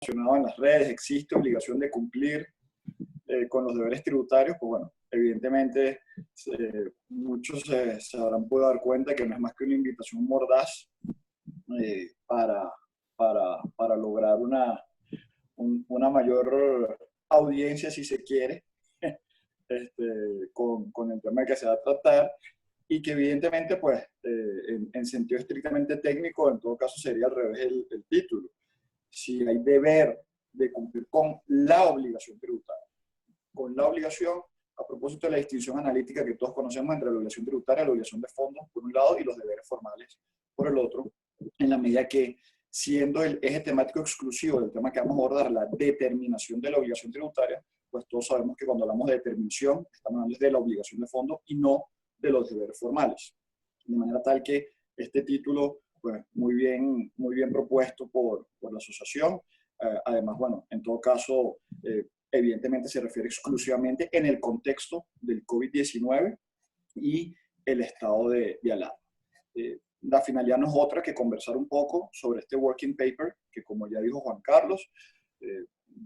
relacionado en las redes, existe obligación de cumplir con los deberes tributarios, pues bueno, evidentemente muchos se habrán podido dar cuenta que no es más que una invitación mordaz eh, para, para lograr una mayor audiencia, si se quiere, con el tema que se va a tratar, y que evidentemente, pues, en sentido estrictamente técnico, en todo caso sería al revés el título. Si hay deber de cumplir con la obligación tributaria. Con la obligación, a propósito de la distinción analítica que todos conocemos entre la obligación tributaria, la obligación de fondos, por un lado, y los deberes formales, por el otro, en la medida que, siendo el eje temático exclusivo del tema que vamos a abordar, la determinación de la obligación tributaria, pues todos sabemos que cuando hablamos de determinación, estamos hablando de la obligación de fondos y no de los deberes formales. De manera tal que este título, pues muy bien propuesto por la asociación. Además, bueno, en todo caso, evidentemente se refiere exclusivamente en el contexto del COVID-19 y el estado de alarma. La finalidad no es otra que conversar un poco sobre este working paper, que como ya dijo Juan Carlos,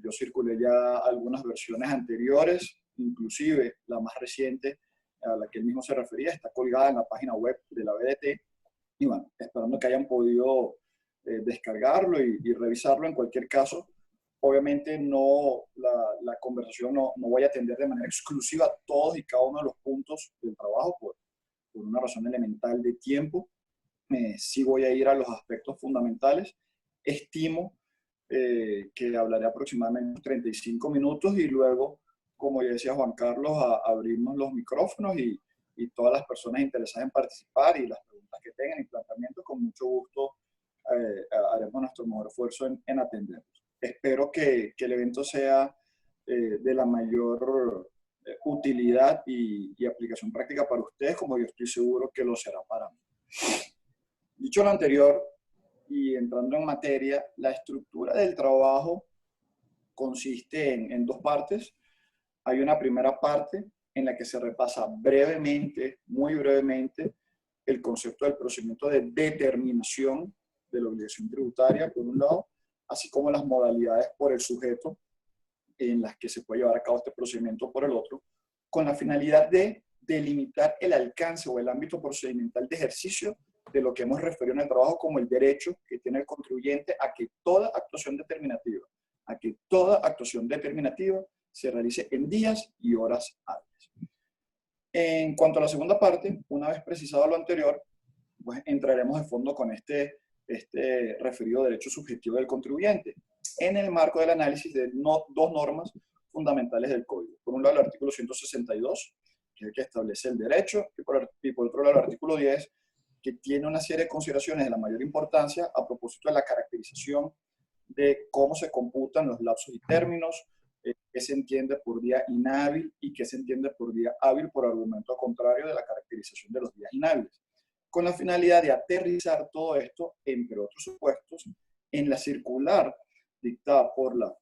yo circulé ya algunas versiones anteriores, inclusive la más reciente a la que él mismo se refería, está colgada en la página web de la BDT, y bueno, esperando que hayan podido descargarlo y revisarlo. En cualquier caso, obviamente no, la conversación no voy a atender de manera exclusiva todos y cada uno de los puntos del trabajo por una razón elemental de tiempo. Sí voy a ir a los aspectos fundamentales. Estimo que hablaré aproximadamente 35 minutos y luego, como ya decía Juan Carlos, abrimos los micrófonos y todas las personas interesadas en participar y las preguntas que tengan y planteamientos, con mucho gusto haremos nuestro mejor esfuerzo en atenderlos. Espero que el evento sea de la mayor utilidad y aplicación práctica para ustedes, como yo estoy seguro que lo será para mí. Dicho lo anterior, y entrando en materia, la estructura del trabajo consiste en dos partes. Hay una primera parte en la que se repasa brevemente, muy brevemente, el concepto del procedimiento de determinación de la obligación tributaria, por un lado, así como las modalidades por el sujeto en las que se puede llevar a cabo este procedimiento por el otro, con la finalidad de delimitar el alcance o el ámbito procedimental de ejercicio de lo que hemos referido en el trabajo como el derecho que tiene el contribuyente a que toda actuación determinativa se realice en días y horas hábiles. En cuanto a la segunda parte, una vez precisado lo anterior, pues entraremos de fondo con este referido derecho subjetivo del contribuyente, en el marco del análisis de dos normas fundamentales del Código. Por un lado, el artículo 162, que es el que establece el derecho, y por otro lado, el artículo 10, que tiene una serie de consideraciones de la mayor importancia a propósito de la caracterización de cómo se computan los lapsos y términos, qué se entiende por día inhábil y qué se entiende por día hábil por argumento contrario de la caracterización de los días inhábiles, con la finalidad de aterrizar todo esto, entre otros supuestos, en la circular dictada por la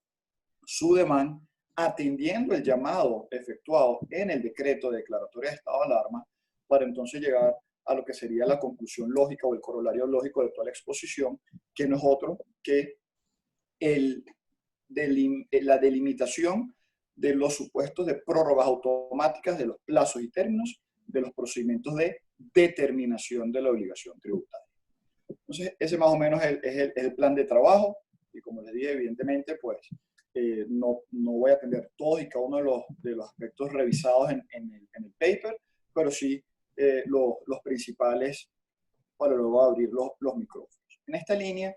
SUDEMAN, atendiendo el llamado efectuado en el decreto de declaratoria de estado de alarma, para entonces llegar a lo que sería la conclusión lógica o el corolario lógico de toda la exposición, que no es otro que la delimitación de los supuestos de prórrogas automáticas de los plazos y términos de los procedimientos de determinación de la obligación tributaria. Entonces, ese más o menos es el plan de trabajo, y como les dije, evidentemente, pues no voy a atender todos y cada uno de los aspectos revisados en el paper, pero sí los principales para luego abrir los micrófonos. En esta línea,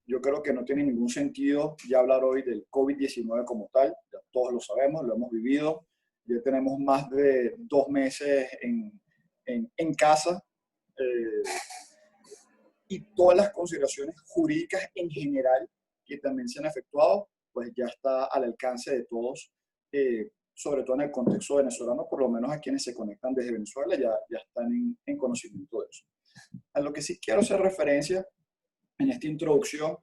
yo creo que no tiene ningún sentido ya hablar hoy del COVID-19 como tal, ya todos lo sabemos, lo hemos vivido, ya tenemos más de 2 meses en casa, y todas las consideraciones jurídicas en general que también se han efectuado, pues ya está al alcance de todos, sobre todo en el contexto venezolano, por lo menos a quienes se conectan desde Venezuela ya están en conocimiento de eso. A lo que sí quiero hacer referencia en esta introducción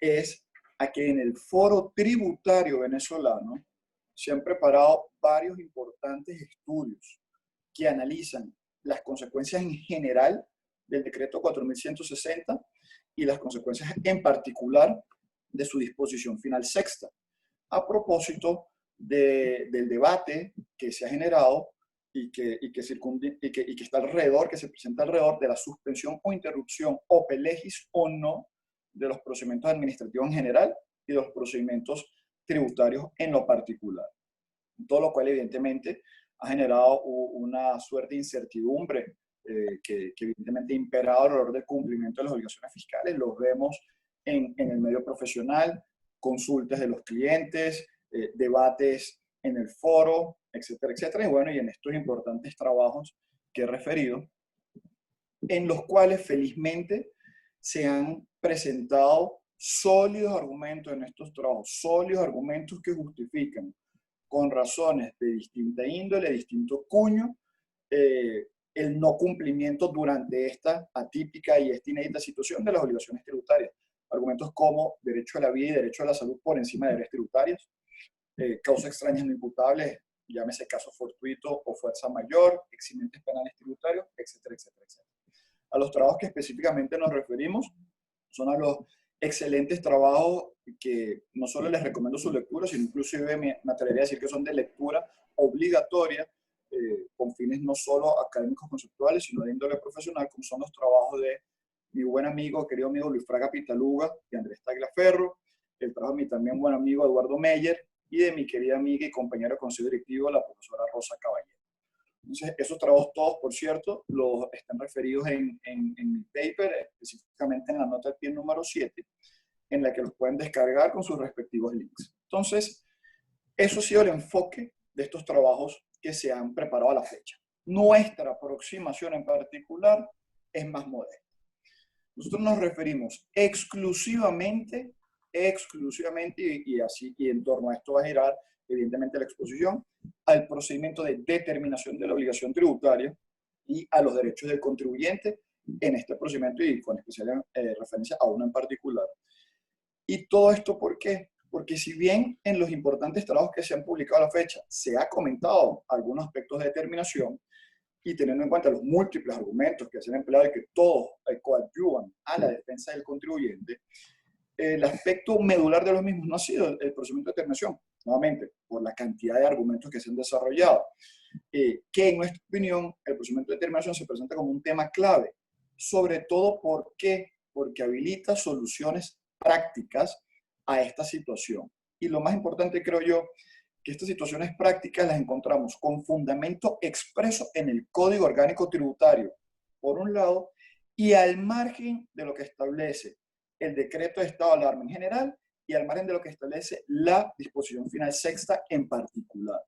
es a que en el foro tributario venezolano se han preparado varios importantes estudios que analizan las consecuencias en general del decreto 4160 y las consecuencias en particular de su disposición final sexta, a propósito del debate que se ha generado y que está alrededor, que se presenta alrededor de la suspensión o interrupción ope legis o no de los procedimientos administrativos en general y de los procedimientos tributarios en lo particular. Todo lo cual evidentemente ha generado una suerte de incertidumbre que evidentemente ha imperado alrededor del cumplimiento de las obligaciones fiscales. Los vemos en el medio profesional, consultas de los clientes, debates en el foro, etcétera, etcétera. Y bueno, y en estos importantes trabajos que he referido, en los cuales felizmente se han presentado sólidos argumentos en estos trabajos, sólidos argumentos que justifican con razones de distinta índole, de distinto cuño, el no cumplimiento durante esta atípica y esta inédita situación de las obligaciones tributarias. Argumentos como derecho a la vida y derecho a la salud por encima de deberes tributarios, causas extrañas no imputables, llámese caso fortuito o fuerza mayor, eximientes penales tributarios, etcétera, etcétera, etcétera. A los trabajos que específicamente nos referimos son a los excelentes trabajos que no solo les recomiendo su lectura, sino inclusive me atrevería a decir que son de lectura obligatoria, con fines no solo académicos conceptuales, sino de índole profesional, como son los trabajos de mi buen amigo, querido amigo Luis Fraga Pitaluga y Andrés Tagliaferro, el trabajo de mi también buen amigo Eduardo Meyer y de mi querida amiga y compañera de consejo directivo, la profesora Rosa Caballero. Entonces, esos trabajos todos, por cierto, los están referidos en mi paper, específicamente en la nota del pie número 7, en la que los pueden descargar con sus respectivos links. Entonces, eso ha sido el enfoque de estos trabajos que se han preparado a la fecha. Nuestra aproximación en particular es más modesta. Nosotros nos referimos exclusivamente, y en torno a esto va a girar evidentemente la exposición, al procedimiento de determinación de la obligación tributaria y a los derechos del contribuyente en este procedimiento y con especial referencia a uno en particular. Y todo esto, ¿por qué? Porque si bien en los importantes trabajos que se han publicado a la fecha se ha comentado algunos aspectos de determinación, y teniendo en cuenta los múltiples argumentos que se han empleado y que todos coadyuvan a la defensa del contribuyente, el aspecto medular de los mismos no ha sido el procedimiento de determinación, nuevamente, por la cantidad de argumentos que se han desarrollado, que en nuestra opinión el procedimiento de determinación se presenta como un tema clave, sobre todo porque habilita soluciones prácticas a esta situación. Y lo más importante, creo yo, que estas situaciones prácticas las encontramos con fundamento expreso en el Código Orgánico Tributario, por un lado, y al margen de lo que establece el decreto de estado de alarma en general y al margen de lo que establece la disposición final sexta en particular.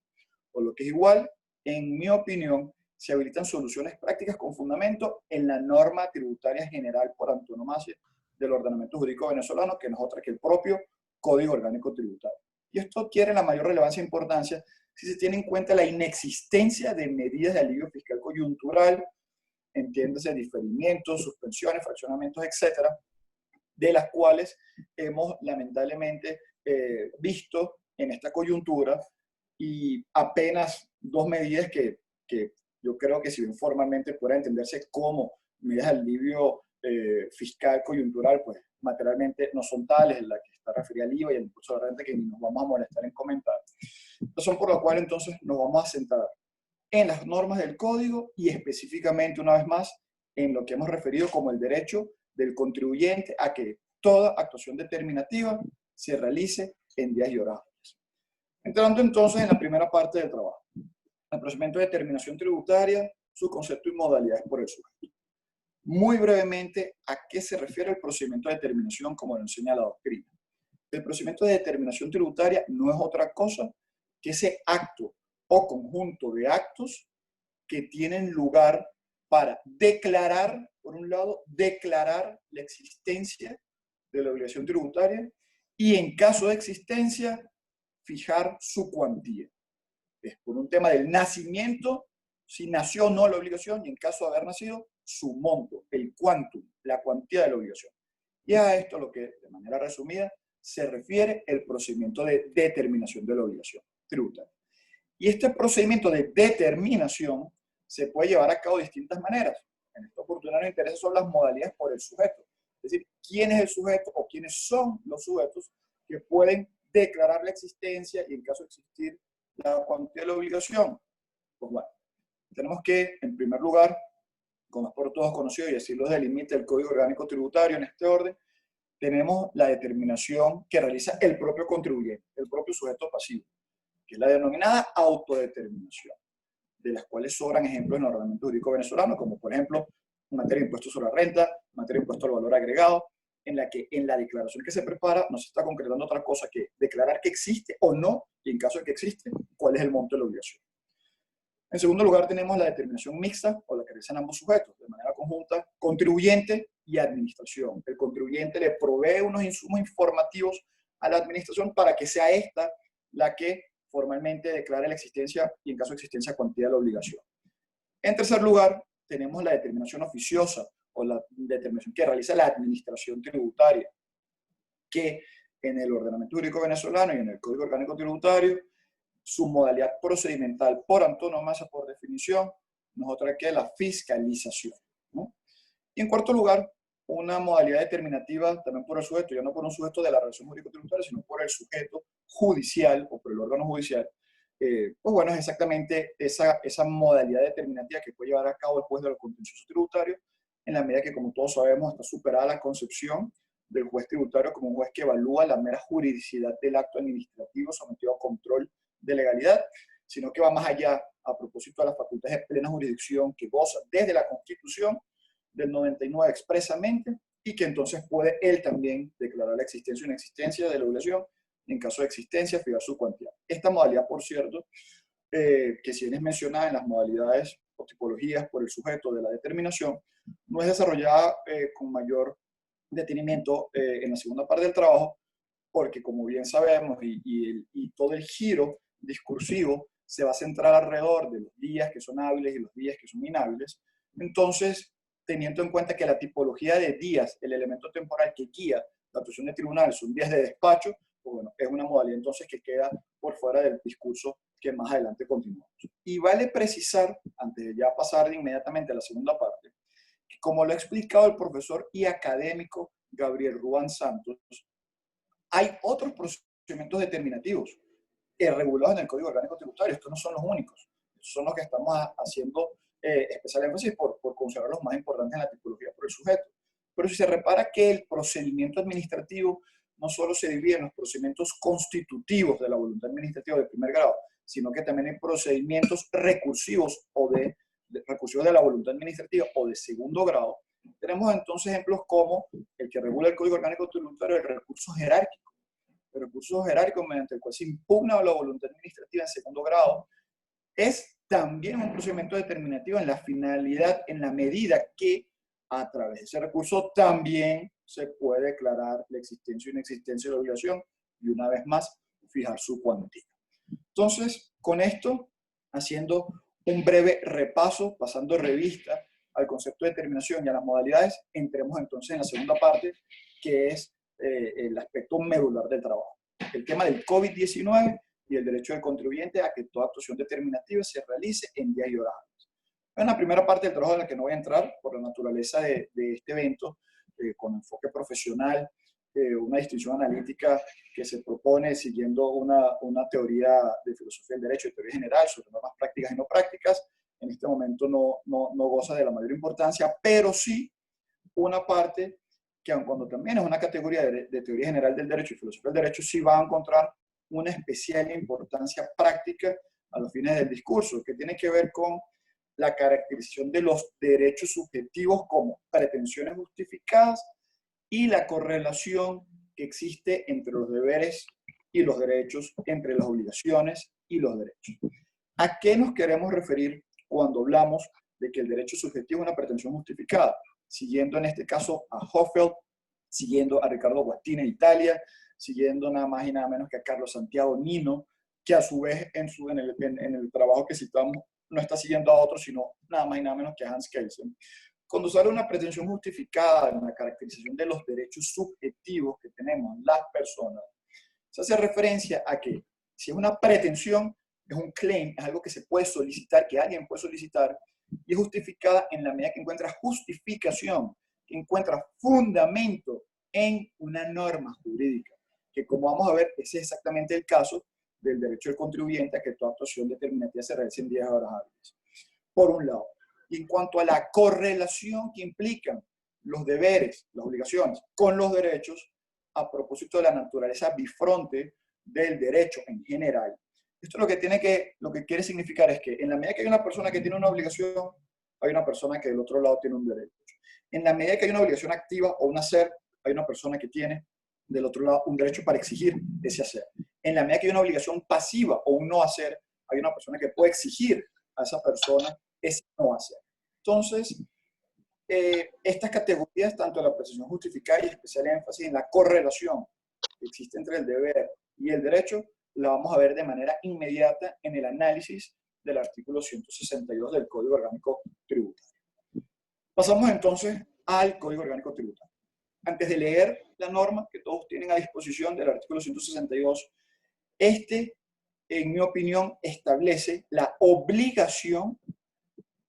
Por lo que es igual, en mi opinión, se habilitan soluciones prácticas con fundamento en la norma tributaria general por antonomasia del ordenamiento jurídico venezolano, que no es otra que el propio Código Orgánico Tributario. Y esto adquiere la mayor relevancia e importancia si se tiene en cuenta la inexistencia de medidas de alivio fiscal coyuntural, entiéndase diferimientos, suspensiones, fraccionamientos, etcétera, de las cuales hemos lamentablemente visto en esta coyuntura, y apenas dos medidas que yo creo que si bien formalmente pueden entenderse como medidas de alivio fiscal coyuntural, pues materialmente no son tales, la que está referida al IVA y el impuesto de la renta, que ni nos vamos a molestar en comentar. Razón por la cual entonces nos vamos a centrar en las normas del código y específicamente, una vez más, en lo que hemos referido como el derecho del contribuyente a que toda actuación determinativa se realice en días y horas. Entrando entonces en la primera parte del trabajo, el procedimiento de determinación tributaria, su concepto y modalidades por el sujeto. Muy brevemente, ¿a qué se refiere el procedimiento de determinación como lo enseña la doctrina? El procedimiento de determinación tributaria no es otra cosa que ese acto o conjunto de actos que tienen lugar para declarar, por un lado, declarar la existencia de la obligación tributaria y en caso de existencia, fijar su cuantía. Es por un tema del nacimiento, si nació o no la obligación, y en caso de haber nacido, su monto, el quantum, la cuantía de la obligación. Y a esto lo que, de manera resumida, se refiere el procedimiento de determinación de la obligación tributaria. Y este procedimiento de determinación se puede llevar a cabo de distintas maneras. En esta oportunidad nos interesa son las modalidades por el sujeto. Es decir, quién es el sujeto o quiénes son los sujetos que pueden declarar la existencia y en caso de existir la cuantía de la obligación. Pues bueno, tenemos que, en primer lugar, como es por todos conocido y así lo delimita el Código Orgánico Tributario en este orden, tenemos la determinación que realiza el propio contribuyente, el propio sujeto pasivo, que es la denominada autodeterminación, de las cuales sobran ejemplos en el ordenamiento jurídico venezolano, como por ejemplo en materia de impuestos sobre la renta, en materia de impuesto al valor agregado, en la que en la declaración que se prepara no se está concretando otra cosa que declarar que existe o no, y en caso de que existe, cuál es el monto de la obligación. En segundo lugar, tenemos la determinación mixta, o la que realizan ambos sujetos, de manera conjunta, contribuyente y administración. El contribuyente le provee unos insumos informativos a la administración para que sea esta la que formalmente declare la existencia y, en caso de existencia, cuantía de la obligación. En tercer lugar, tenemos la determinación oficiosa, o la determinación que realiza la administración tributaria, que en el ordenamiento jurídico venezolano y en el Código Orgánico Tributario, su modalidad procedimental por antonomasia, por definición, no es otra que la fiscalización, ¿no? Y en cuarto lugar, una modalidad determinativa también por el sujeto, ya no por un sujeto de la relación jurídico-tributaria, sino por el sujeto judicial o por el órgano judicial. Pues bueno, es exactamente esa modalidad determinativa que puede llevar a cabo el juez de lo contencioso tributario, en la medida que, como todos sabemos, está superada la concepción del juez tributario como un juez que evalúa la mera juridicidad del acto administrativo sometido a control de legalidad, sino que va más allá a propósito de las facultades de plena jurisdicción que goza desde la Constitución del 99 expresamente, y que entonces puede él también declarar la existencia o inexistencia de la obligación, en caso de existencia, fijar su cuantía. Esta modalidad, por cierto, que si bien es mencionada en las modalidades o tipologías por el sujeto de la determinación, no es desarrollada con mayor detenimiento en la segunda parte del trabajo, porque como bien sabemos, y todo el giro discursivo se va a centrar alrededor de los días que son hábiles y los días que son inhábiles. Entonces, teniendo en cuenta que la tipología de días, el elemento temporal que guía la actuación de tribunal son días de despacho, pues bueno, es una modalidad entonces que queda por fuera del discurso que más adelante continuamos. Y vale precisar, antes de ya pasar de inmediatamente a la segunda parte, que como lo ha explicado el profesor y académico Gabriel Ruán Santos, hay otros procedimientos determinativos regulados en el Código Orgánico Tributario. Estos no son los únicos. Estos son los que estamos haciendo especial énfasis por considerar los más importantes en la tipología por el sujeto. Pero si se repara que el procedimiento administrativo no solo se divide en los procedimientos constitutivos de la voluntad administrativa de primer grado, sino que también hay procedimientos recursivos o recursivos de la voluntad administrativa o de segundo grado, tenemos entonces ejemplos como el que regula el Código Orgánico Tributario, el recurso jerárquico. El recurso jerárquico mediante el cual se impugna la voluntad administrativa en segundo grado es también un procedimiento determinativo en la finalidad, en la medida que a través de ese recurso también se puede declarar la existencia o inexistencia de la obligación y una vez más fijar su cuantía. Entonces, con esto, haciendo un breve repaso, pasando revista al concepto de determinación y a las modalidades, entremos entonces en la segunda parte, que es el aspecto medular del trabajo. El tema del COVID-19 y el derecho del contribuyente a que toda actuación determinativa se realice en días y horas hábiles. En la primera parte del trabajo en la que no voy a entrar por la naturaleza de este evento, con enfoque profesional, una distinción analítica que se propone siguiendo una teoría de filosofía del derecho y teoría general sobre normas prácticas y no prácticas. En este momento no goza de la mayor importancia, pero sí una parte que, aun cuando también es una categoría de teoría general del derecho y filosofía del derecho, sí va a encontrar una especial importancia práctica a los fines del discurso, que tiene que ver con la caracterización de los derechos subjetivos como pretensiones justificadas y la correlación que existe entre los deberes y los derechos, entre las obligaciones y los derechos. ¿A qué nos queremos referir cuando hablamos de que el derecho subjetivo es una pretensión justificada? Siguiendo en este caso a Hoffeld, siguiendo a Ricardo Guastini en Italia, siguiendo nada más y nada menos que a Carlos Santiago Nino, que a su vez en el trabajo que citamos no está siguiendo a otros, sino nada más y nada menos que a Hans Kelsen. Cuando sale una pretensión justificada en la caracterización de los derechos subjetivos que tenemos las personas, se hace referencia a que si es una pretensión, es un claim, es algo que se puede solicitar, que alguien puede solicitar, y es justificada en la medida que encuentra justificación que encuentra fundamento en una norma jurídica, que como vamos a ver, ese es exactamente el caso del derecho del contribuyente a que toda actuación determinativa se realice en 10 horas hábiles. Por un lado. Y en cuanto a la correlación que implican los deberes, las obligaciones con los derechos, a propósito de la naturaleza bifronte del derecho en general, esto lo que quiere significar es que en la medida que hay una persona que tiene una obligación, hay una persona que del otro lado tiene un derecho. En la medida que hay una obligación activa o un hacer, hay una persona que tiene del otro lado un derecho para exigir ese hacer. En la medida que hay una obligación pasiva o un no hacer, hay una persona que puede exigir a esa persona ese no hacer. Entonces, estas categorías, tanto la precisión justificada y especial énfasis en la correlación que existe entre el deber y el derecho, la vamos a ver de manera inmediata en el análisis del artículo 162 del Código Orgánico Tributario. Pasamos entonces al Código Orgánico Tributario. Antes de leer la norma que todos tienen a disposición del artículo 162, en mi opinión, establece la obligación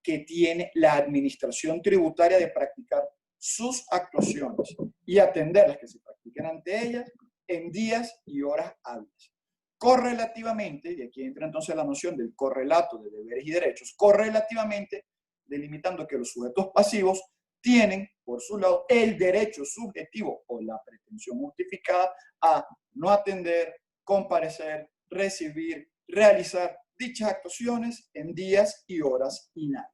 que tiene la administración tributaria de practicar sus actuaciones y atender las que se practiquen ante ellas en días y horas hábiles. Correlativamente, y aquí entra entonces la noción del correlato de deberes y derechos, correlativamente, delimitando que los sujetos pasivos tienen, por su lado, el derecho subjetivo o la pretensión justificada a no atender, comparecer, recibir, realizar dichas actuaciones en días y horas inhábiles.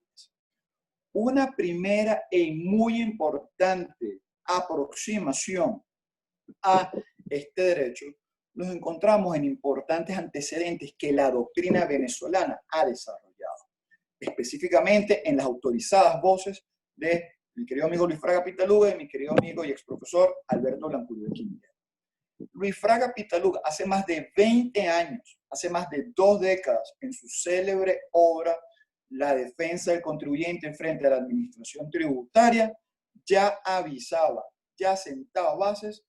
Una primera y muy importante aproximación a este derecho nos encontramos en importantes antecedentes que la doctrina venezolana ha desarrollado, específicamente en las autorizadas voces de mi querido amigo Luis Fraga Pitaluga y mi querido amigo y exprofesor Alberto Blanco-Uribe Quintero. Luis Fraga Pitaluga hace más de 20 años, hace más de 2 décadas, en su célebre obra La defensa del contribuyente en frente a la administración tributaria, ya avisaba, ya sentaba bases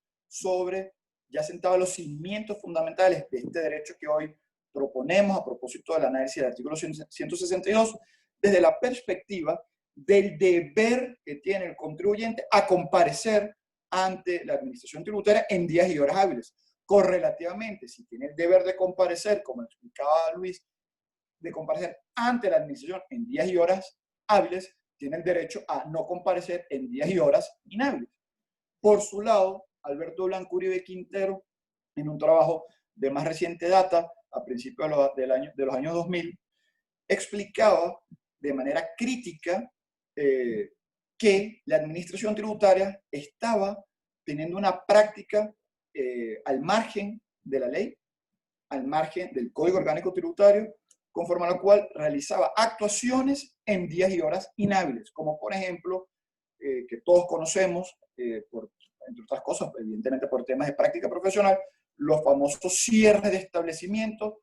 ya sentaba los cimientos fundamentales de este derecho que hoy proponemos a propósito del análisis del artículo 162, desde la perspectiva del deber que tiene el contribuyente a comparecer ante la administración tributaria en días y horas hábiles. Correlativamente, si tiene el deber de comparecer, como explicaba Luis, de comparecer ante la administración en días y horas hábiles, tiene el derecho a no comparecer en días y horas inhábiles. Por su lado, Alberto Blanco-Uribe Quintero, en un trabajo de más reciente data, a principios de los años 2000, explicaba de manera crítica que la administración tributaria estaba teniendo una práctica al margen de la ley, al margen del Código Orgánico Tributario, conforme a lo cual realizaba actuaciones en días y horas inhábiles, como por ejemplo, que todos conocemos, entre otras cosas, evidentemente por temas de práctica profesional, los famosos cierres de establecimientos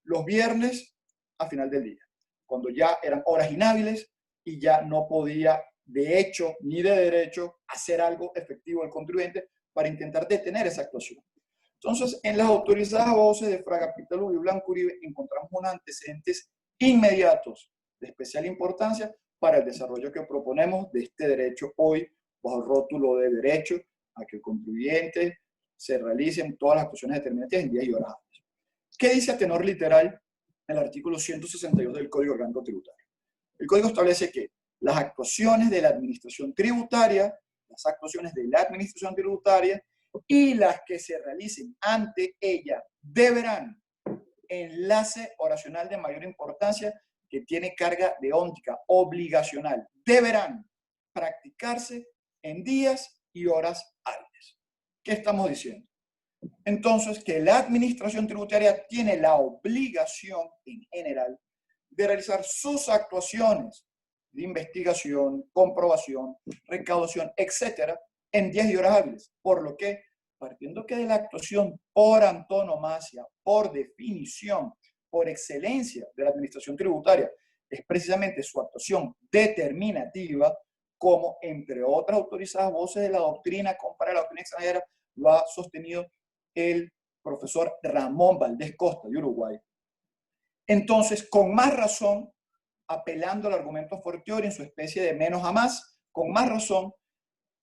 los viernes a final del día, cuando ya eran horas inhábiles y ya no podía, de hecho ni de derecho, hacer algo efectivo el contribuyente para intentar detener esa actuación. Entonces, en las autorizadas voces de Fraga Pitaluga y Blanco-Uribe encontramos unos antecedentes inmediatos de especial importancia para el desarrollo que proponemos de este derecho hoy, bajo el rótulo de derecho a que el contribuyente se realicen todas las actuaciones determinativas en días y horas hábiles. ¿Qué dice a tenor literal el artículo 162 del Código Orgánico Tributario? El Código establece que las actuaciones de la administración tributaria, y las que se realicen ante ella deberán, enlace oracional de mayor importancia que tiene carga deóntica obligacional, deberán practicarse en días y horas hábiles. ¿Qué estamos diciendo? Entonces, que la administración tributaria tiene la obligación en general de realizar sus actuaciones de investigación, comprobación, recaudación, etcétera, en días y horas hábiles. Por lo que, partiendo que de la actuación por antonomasia, por definición, por excelencia de la administración tributaria, es precisamente su actuación determinativa, como entre otras autorizadas voces de la doctrina comparada a la doctrina extranjera, lo ha sostenido el profesor Ramón Valdés Costa de Uruguay. Entonces, con más razón, apelando al argumento fortiori en su especie de menos a más, con más razón,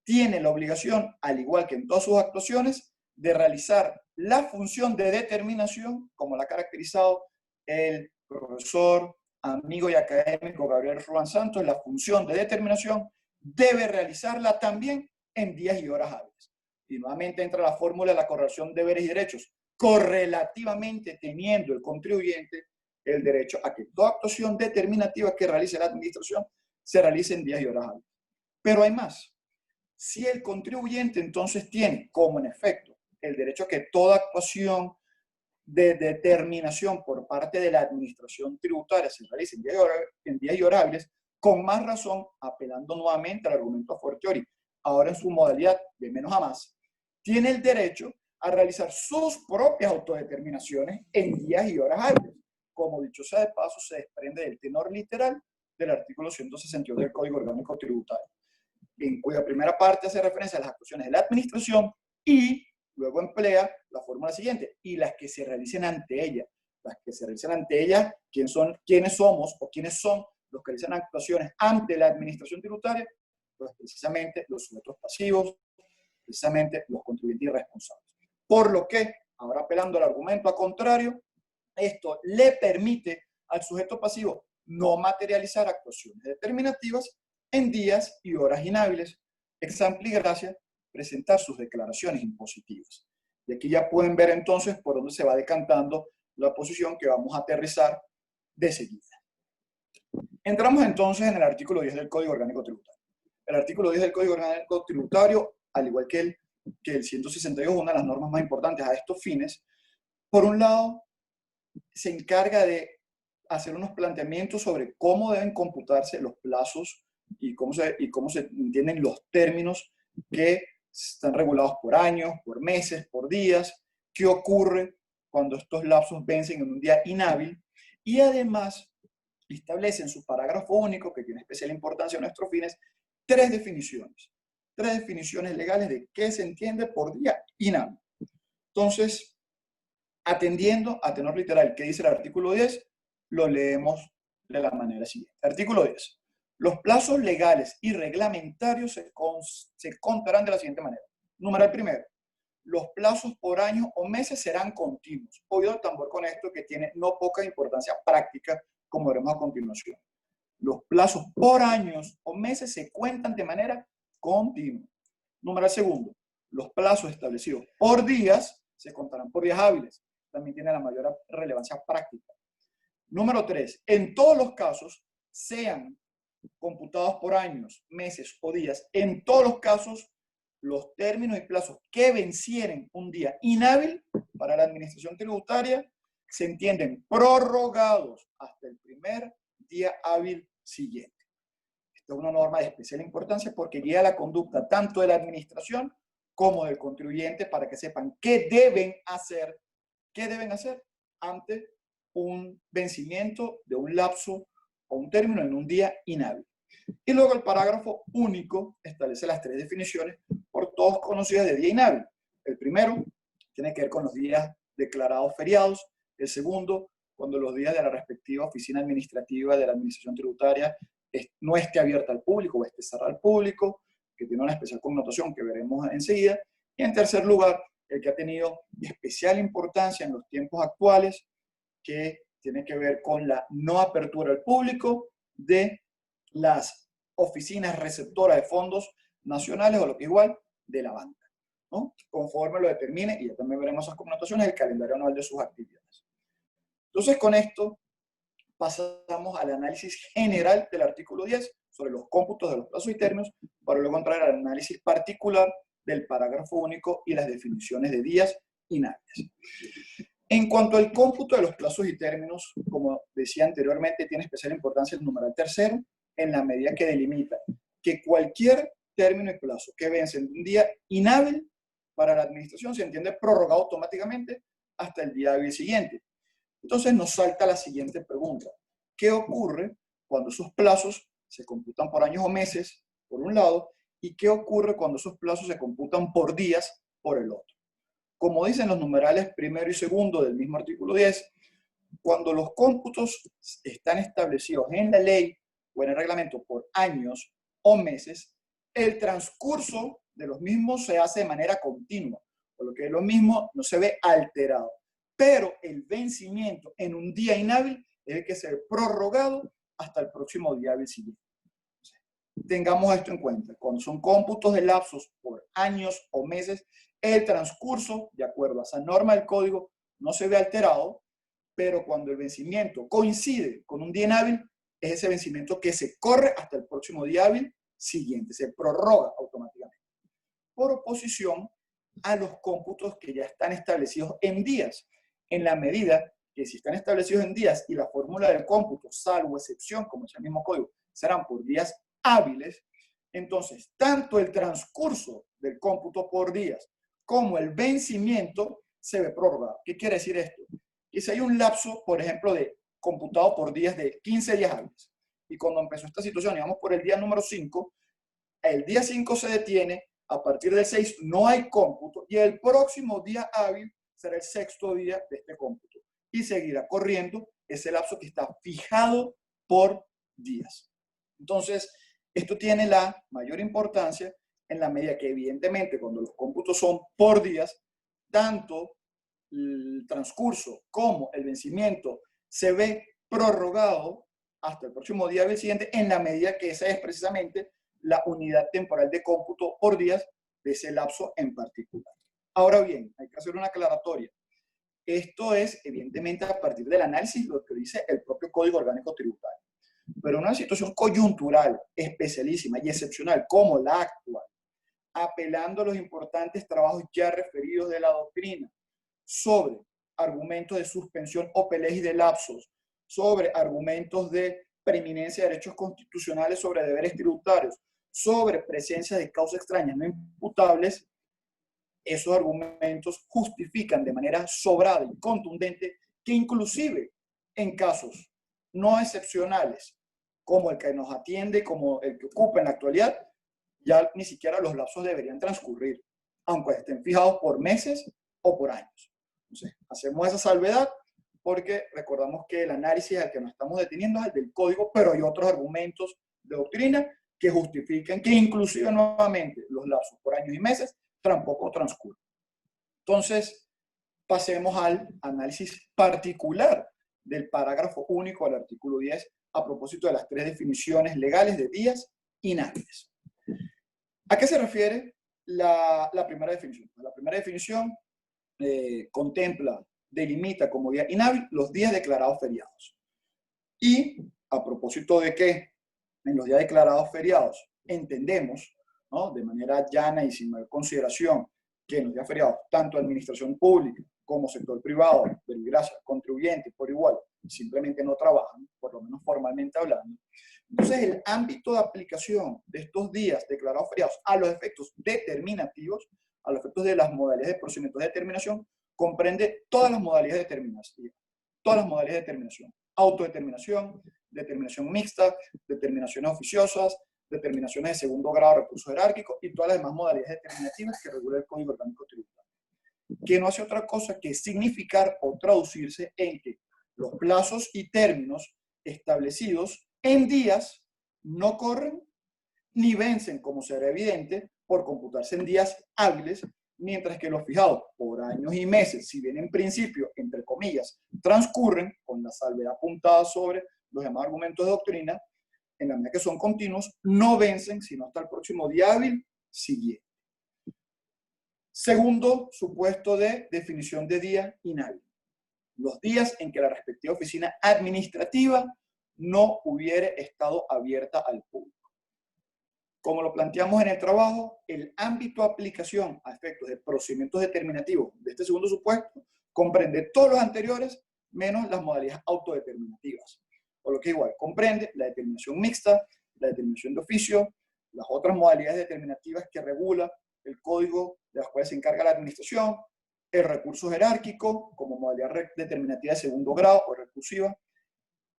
tiene la obligación, al igual que en todas sus actuaciones, de realizar la función de determinación, como la ha caracterizado el profesor, amigo y académico Gabriel Ruan Santos. La función de determinación debe realizarla también en días y horas hábiles. Y nuevamente entra la fórmula de la correlación de deberes y derechos, correlativamente teniendo el contribuyente el derecho a que toda actuación determinativa que realice la administración se realice en días y horas hábiles. Pero hay más. Si el contribuyente entonces tiene, como en efecto, el derecho a que toda actuación de determinación por parte de la administración tributaria se realice en días y horas hábiles, con más razón, apelando nuevamente al argumento a fortiori, ahora en su modalidad de menos a más, tiene el derecho a realizar sus propias autodeterminaciones en días y horas hábiles, como dicho sea de paso se desprende del tenor literal del artículo 162 del Código Orgánico Tributario, en cuya primera parte hace referencia a las actuaciones de la administración y luego emplea la fórmula siguiente: y las que se realicen ante ella. Las que se realicen ante ella, ¿quiénes somos o quiénes son los que realizan actuaciones ante la administración tributaria? Pues precisamente los sujetos pasivos, precisamente los contribuyentes irresponsables. Por lo que, ahora apelando al argumento a contrario, esto le permite al sujeto pasivo no materializar actuaciones determinativas en días y horas inhábiles, example y gracia, presentar sus declaraciones impositivas. Y aquí ya pueden ver entonces por dónde se va decantando la posición que vamos a aterrizar de seguida. Entramos entonces en el artículo 10 del Código Orgánico Tributario. El artículo 10 del Código Orgánico Tributario, al igual que el 162, una de las normas más importantes a estos fines, por un lado, se encarga de hacer unos planteamientos sobre cómo deben computarse los plazos y cómo se entienden los términos que están regulados por años, por meses, por días, qué ocurre cuando estos lapsos vencen en un día inhábil, y además establece en su parágrafo único, que tiene especial importancia a nuestros fines, tres definiciones legales de qué se entiende por día inhábil. Entonces, atendiendo a tenor literal, ¿qué dice el artículo 10? Lo leemos de la manera siguiente. Artículo 10. Los plazos legales y reglamentarios se contarán de la siguiente manera. Numeral primero. Los plazos por años o meses serán continuos. Oído el tambor con esto, que tiene no poca importancia práctica, como veremos a continuación. Los plazos por años o meses se cuentan de manera continua. Numeral segundo. Los plazos establecidos por días se contarán por días hábiles. También tiene la mayor relevancia práctica. Número 3. En todos los casos, sean computados por años, meses o días, en todos los casos, los términos y plazos que vencieren un día inhábil para la administración tributaria se entienden prorrogados hasta el primer día hábil siguiente. Esta es una norma de especial importancia porque guía la conducta tanto de la administración como del contribuyente para que sepan qué deben hacer ante un vencimiento de un lapso o un término en un día inhábil. Y luego el parágrafo único establece las tres definiciones por todos conocidas de día inhábil. El primero tiene que ver con los días declarados feriados. El segundo, cuando los días de la respectiva oficina administrativa de la administración tributaria no esté abierta al público o esté cerrada al público, que tiene una especial connotación que veremos enseguida. Y en tercer lugar, el que ha tenido especial importancia en los tiempos actuales, que tiene que ver con la no apertura al público de las oficinas receptoras de fondos nacionales o lo que es igual de la banca, ¿no? Conforme lo determine, y ya también veremos esas connotaciones, el calendario anual de sus actividades. Entonces, con esto pasamos al análisis general del artículo 10 sobre los cómputos de los plazos y términos, para luego entrar al análisis particular del parágrafo único y las definiciones de días inhábiles. En cuanto al cómputo de los plazos y términos, como decía anteriormente, tiene especial importancia el numeral tercero, en la medida que delimita que cualquier término y plazo que vence en un día inhábil para la administración se entiende prorrogado automáticamente hasta el día hábil siguiente. Entonces nos salta la siguiente pregunta. ¿Qué ocurre cuando esos plazos se computan por años o meses, por un lado, y qué ocurre cuando esos plazos se computan por días, por el otro? Como dicen los numerales primero y segundo del mismo artículo 10, cuando los cómputos están establecidos en la ley o en el reglamento por años o meses, el transcurso de los mismos se hace de manera continua, por lo que lo mismo no se ve alterado. Pero el vencimiento en un día inhábil es el que se ve prorrogado hasta el próximo día hábil siguiente. Tengamos esto en cuenta. Cuando son cómputos de lapsos por años o meses, el transcurso, de acuerdo a esa norma del código, no se ve alterado, pero cuando el vencimiento coincide con un día inhábil, es ese vencimiento que se corre hasta el próximo día hábil siguiente, se prorroga automáticamente. Por oposición a los cómputos que ya están establecidos en días, en la medida que si están establecidos en días y la fórmula del cómputo, salvo excepción, como es el mismo código, serán por días hábiles, entonces tanto el transcurso del cómputo por días como el vencimiento se ve prorrogado. ¿Qué quiere decir esto? Que si hay un lapso, por ejemplo, de computado por días de 15 días hábiles, y cuando empezó esta situación, íbamos por el día número 5, el día 5 se detiene, a partir del 6 no hay cómputo, y el próximo día hábil será el sexto día de este cómputo, y seguirá corriendo ese lapso que está fijado por días. Entonces, esto tiene la mayor importancia en la medida que, evidentemente, cuando los cómputos son por días, tanto el transcurso como el vencimiento se ve prorrogado hasta el próximo día del siguiente, en la medida que esa es precisamente la unidad temporal de cómputo por días de ese lapso en particular. Ahora bien, hay que hacer una aclaratoria. Esto es, evidentemente, a partir del análisis, lo que dice el propio Código Orgánico Tributario. Pero en una situación coyuntural, especialísima y excepcional como la actual, apelando a los importantes trabajos ya referidos de la doctrina sobre argumentos de suspensión o pelej de lapsos, sobre argumentos de preeminencia de derechos constitucionales sobre deberes tributarios, sobre presencia de causas extrañas no imputables, esos argumentos justifican de manera sobrada y contundente que inclusive en casos no excepcionales, como el que nos atiende, como el que ocupa en la actualidad, ya ni siquiera los lapsos deberían transcurrir, aunque estén fijados por meses o por años. Entonces, hacemos esa salvedad porque recordamos que el análisis al que nos estamos deteniendo es el del código, pero hay otros argumentos de doctrina que justifican que inclusive nuevamente los lapsos por años y meses tampoco transcurren. Entonces, pasemos al análisis particular del parágrafo único del artículo 10 a propósito de las tres definiciones legales de días inhábiles. ¿A qué se refiere la primera definición? La primera definición contempla, delimita como día inhábil los días declarados feriados. Y a propósito de que en los días declarados feriados entendemos, ¿no?, de manera llana y sin mayor consideración, que en los días feriados, tanto administración pública como sector privado, verbigracia, contribuyentes por igual, simplemente no trabajan, por lo menos formalmente hablando. Entonces, el ámbito de aplicación de estos días declarados feriados a los efectos determinativos, a los efectos de las modalidades de procedimiento de determinación, comprende todas las modalidades determinativas, todas las modalidades de determinación, autodeterminación, determinación mixta, determinaciones oficiosas, determinaciones de segundo grado de recurso jerárquico y todas las demás modalidades determinativas que regula el Código Orgánico Tributario, que no hace otra cosa que significar o traducirse en que los plazos y términos establecidos en días no corren ni vencen, como será evidente, por computarse en días hábiles, mientras que los fijados por años y meses, si bien en principio, entre comillas, transcurren, con la salvedad apuntada sobre los demás argumentos de doctrina, en la medida que son continuos, no vencen sino hasta el próximo día hábil siguiente. Segundo supuesto de definición de día inhábil: los días en que la respectiva oficina administrativa no hubiere estado abierta al público. Como lo planteamos en el trabajo, el ámbito de aplicación a efectos de procedimientos determinativos de este segundo supuesto comprende todos los anteriores menos las modalidades autodeterminativas. Por lo que igual comprende la determinación mixta, la determinación de oficio, las otras modalidades determinativas que regula el código de las cuales se encarga la administración, el recurso jerárquico como modalidad determinativa de segundo grado o recursiva.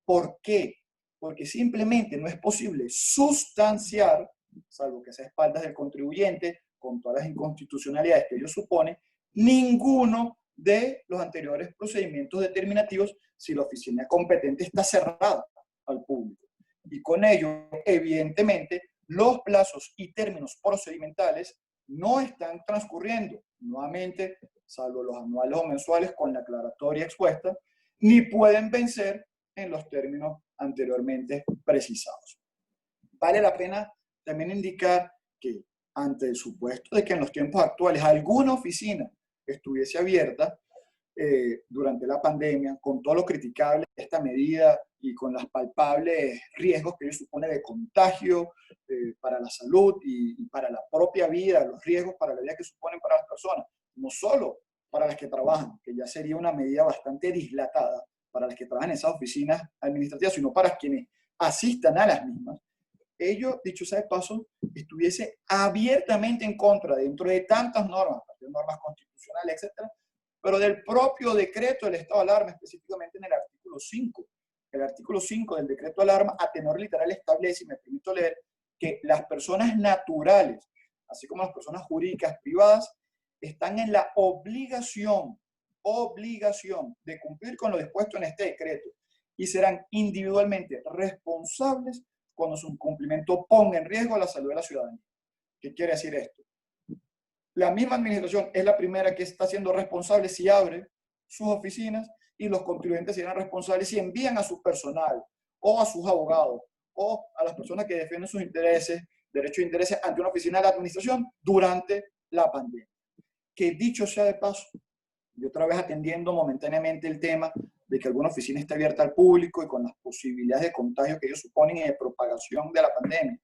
¿Por qué? Porque simplemente no es posible sustanciar, salvo que sea a espaldas del contribuyente, con todas las inconstitucionalidades que ello supone, ninguno de los anteriores procedimientos determinativos si la oficina competente está cerrada al público. Y con ello, evidentemente, los plazos y términos procedimentales no están transcurriendo, nuevamente, salvo los anuales o mensuales con la aclaratoria expuesta, ni pueden vencer en los términos anteriormente precisados. Vale la pena también indicar que ante el supuesto de que en los tiempos actuales alguna oficina estuviese abierta durante la pandemia, con todo lo criticable de esta medida y con los palpables riesgos que ello supone de contagio para la salud y para la propia vida, los riesgos para la vida que suponen para las personas, no solo para las que trabajan, que ya sería una medida bastante dislatada para las que trabajan en esas oficinas administrativas, sino para quienes asistan a las mismas. Ello, dicho sea de paso, estuviese abiertamente en contra, dentro de tantas normas, normas constitucionales, etcétera, pero del propio decreto del estado de alarma, específicamente en el artículo 5. El artículo 5 del decreto de alarma, a tenor literal, establece, y me permito leer, que las personas naturales, así como las personas jurídicas privadas, están en la obligación de cumplir con lo dispuesto en este decreto y serán individualmente responsables cuando su incumplimiento ponga en riesgo la salud de la ciudadanía. ¿Qué quiere decir esto? La misma administración es la primera que está siendo responsable si abre sus oficinas y los contribuyentes serán responsables si envían a su personal o a sus abogados o a las personas que defienden sus intereses, derechos e intereses ante una oficina de la administración durante la pandemia. Que dicho sea de paso, y otra vez atendiendo momentáneamente el tema de que alguna oficina esté abierta al público y con las posibilidades de contagio que ellos suponen y de propagación de la pandemia.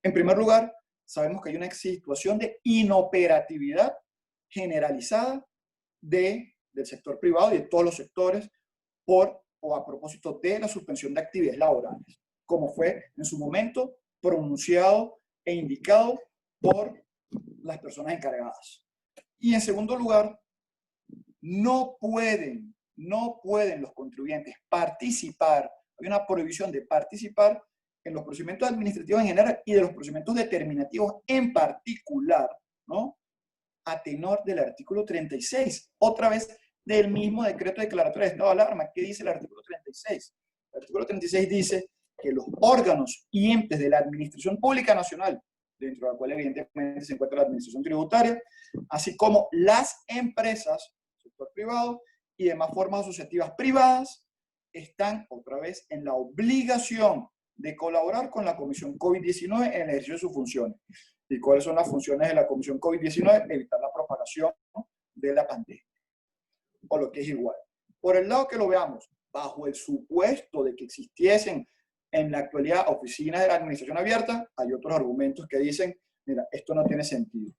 En primer lugar, sabemos que hay una situación de inoperatividad generalizada del sector privado y de todos los sectores por o a propósito de la suspensión de actividades laborales, como fue en su momento pronunciado e indicado por las personas encargadas. Y en segundo lugar, no pueden los contribuyentes participar, hay una prohibición de participar en los procedimientos administrativos en general y de los procedimientos determinativos en particular, ¿no? A tenor del artículo 36, otra vez del mismo decreto declaratorio de estado de alarma. ¿Qué dice el artículo 36? El artículo 36 dice que los órganos y entes de la Administración Pública Nacional, dentro de la cual evidentemente se encuentra la Administración Tributaria, así como las empresas, sector privado y demás formas asociativas privadas, están otra vez en la obligación de colaborar con la Comisión COVID-19 en el ejercicio de sus funciones. ¿Y cuáles son las funciones de la Comisión COVID-19? Evitar la propagación de la pandemia. O lo que es igual. Por el lado que lo veamos, bajo el supuesto de que existiesen en la actualidad oficinas de la administración abierta, hay otros argumentos que dicen, mira, esto no tiene sentido.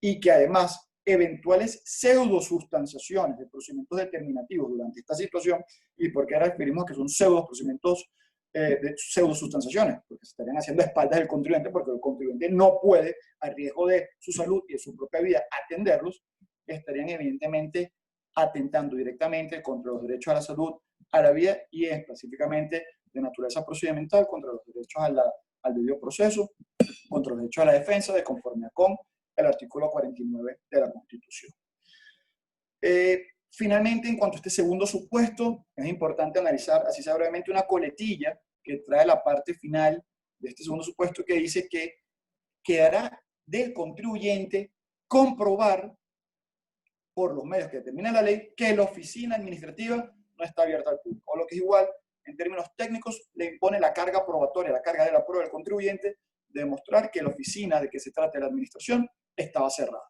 Y que además, eventuales pseudosustanciaciones de procedimientos determinativos durante esta situación, ¿y por qué referimos que son pseudoprocedimientos de pseudosustanciaciones? Porque se estarían haciendo a espaldas del contribuyente, porque el contribuyente no puede, a riesgo de su salud y de su propia vida, atenderlos, estarían evidentemente atentando directamente contra los derechos a la salud, a la vida y específicamente de naturaleza procedimental contra los derechos al debido proceso, contra los derechos a la defensa de conformidad con el artículo 49 de la Constitución. Finalmente, en cuanto a este segundo supuesto, es importante analizar, así sea brevemente, una coletilla que trae la parte final de este segundo supuesto que dice que quedará del contribuyente comprobar por los medios que determina la ley que la oficina administrativa no está abierta al público, o lo que es igual, en términos técnicos, le impone la carga probatoria, la carga de la prueba del contribuyente, de demostrar que la oficina de que se trata de la administración estaba cerrada.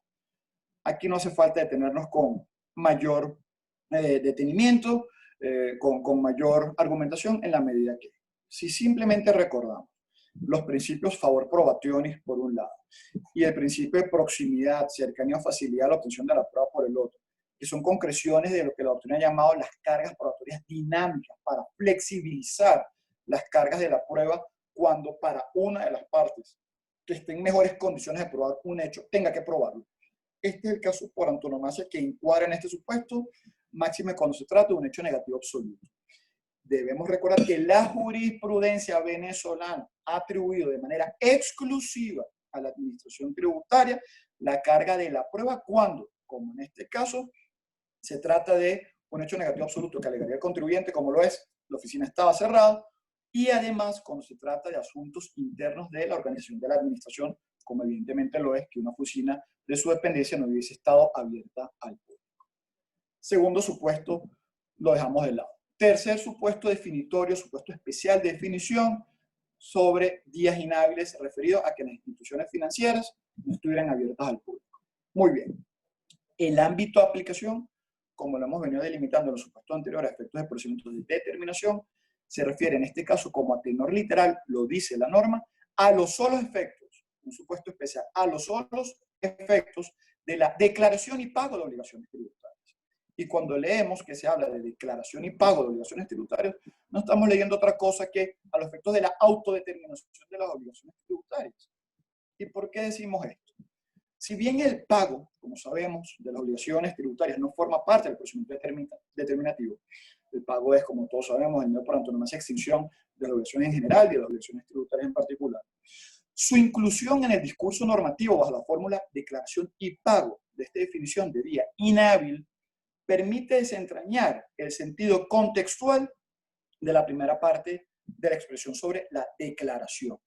Aquí no hace falta detenernos con mayor detenimiento, con mayor argumentación en la medida que, si simplemente recordamos los principios favor probationis por un lado y el principio de proximidad, cercanía o facilidad a la obtención de la prueba por el otro, que son concreciones de lo que la doctrina ha llamado las cargas probatorias dinámicas para flexibilizar las cargas de la prueba cuando para una de las partes que esté en mejores condiciones de probar un hecho tenga que probarlo. Este es el caso por antonomasia que encuadra en este supuesto, máxime cuando se trata de un hecho negativo absoluto. Debemos recordar que la jurisprudencia venezolana ha atribuido de manera exclusiva a la administración tributaria la carga de la prueba cuando, como en este caso, se trata de un hecho negativo absoluto que alegaría el contribuyente, como lo es, la oficina estaba cerrada, y además cuando se trata de asuntos internos de la organización de la administración, como evidentemente lo es que una oficina de su dependencia no hubiese estado abierta al público. Segundo supuesto, lo dejamos de lado. Tercer supuesto definitorio, supuesto especial de definición sobre días inhábiles referido a que las instituciones financieras no estuvieran abiertas al público. Muy bien. El ámbito de aplicación, como lo hemos venido delimitando en los supuestos anteriores a efectos de procedimientos de determinación, se refiere en este caso como a tenor literal, lo dice la norma, a los solos efectos, un supuesto especial, a los solos efectos de la declaración y pago de obligaciones tributarias. Y cuando leemos que se habla de declaración y pago de obligaciones tributarias, no estamos leyendo otra cosa que a los efectos de la autodeterminación de las obligaciones tributarias. ¿Y por qué decimos esto? Si bien el pago, como sabemos, de las obligaciones tributarias no forma parte del procedimiento determinativo, el pago es, como todos sabemos, el medio por antonomasia extinción de las obligaciones en general y de las obligaciones tributarias en particular. Su inclusión en el discurso normativo bajo la fórmula declaración y pago de esta definición de día inhábil permite desentrañar el sentido contextual de la primera parte de la expresión sobre la declaración.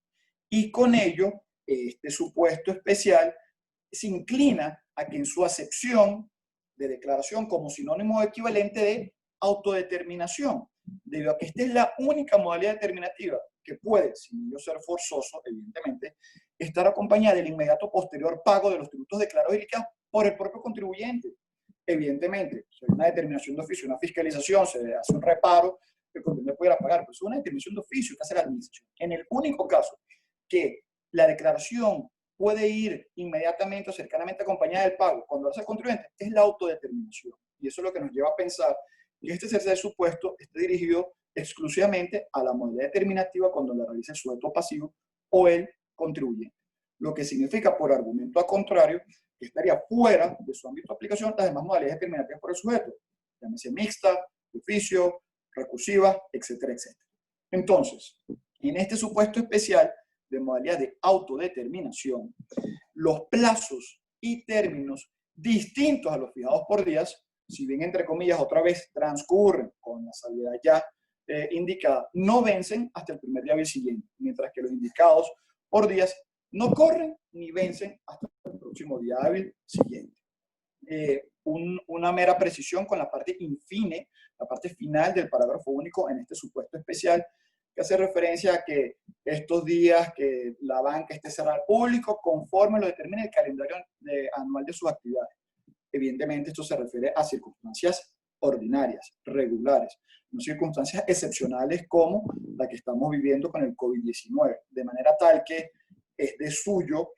Y con ello, este supuesto especial se inclina a que en su acepción de declaración como sinónimo equivalente de autodeterminación, debido a que esta es la única modalidad determinativa que puede, sin ello ser forzoso, evidentemente, estar acompañada del inmediato posterior pago de los tributos declarados y liquidados por el propio contribuyente. Evidentemente, si hay una determinación de oficio, una fiscalización, se hace un reparo, que el contribuyente pudiera pagar, pero es una determinación de oficio que hace la administración. En el único caso que la declaración puede ir inmediatamente o cercanamente acompañada del pago cuando hace el contribuyente, es la autodeterminación. Y eso es lo que nos lleva a pensar que este tercer supuesto está dirigido exclusivamente a la modalidad determinativa cuando la realiza el sujeto pasivo o el contribuyente. Lo que significa, por argumento a contrario, que estaría fuera de su ámbito de aplicación las demás modalidades determinativas por el sujeto, llámese mixta, de oficio, recursiva, etcétera, etcétera. Entonces, en este supuesto especial de modalidad de autodeterminación, los plazos y términos distintos a los fijados por días, si bien entre comillas otra vez transcurren con la salvedad ya indicada, no vencen hasta el primer día hábil siguiente, mientras que los indicados por días no corren ni vencen hasta el próximo día hábil siguiente. Una mera precisión con la parte infine, la parte final del parágrafo único en este supuesto especial, que hace referencia a que estos días que la banca esté cerrada al público conforme lo determine el calendario anual de sus actividades. Evidentemente esto se refiere a circunstancias ordinarias, regulares, no circunstancias excepcionales como la que estamos viviendo con el COVID-19, de manera tal que es de suyo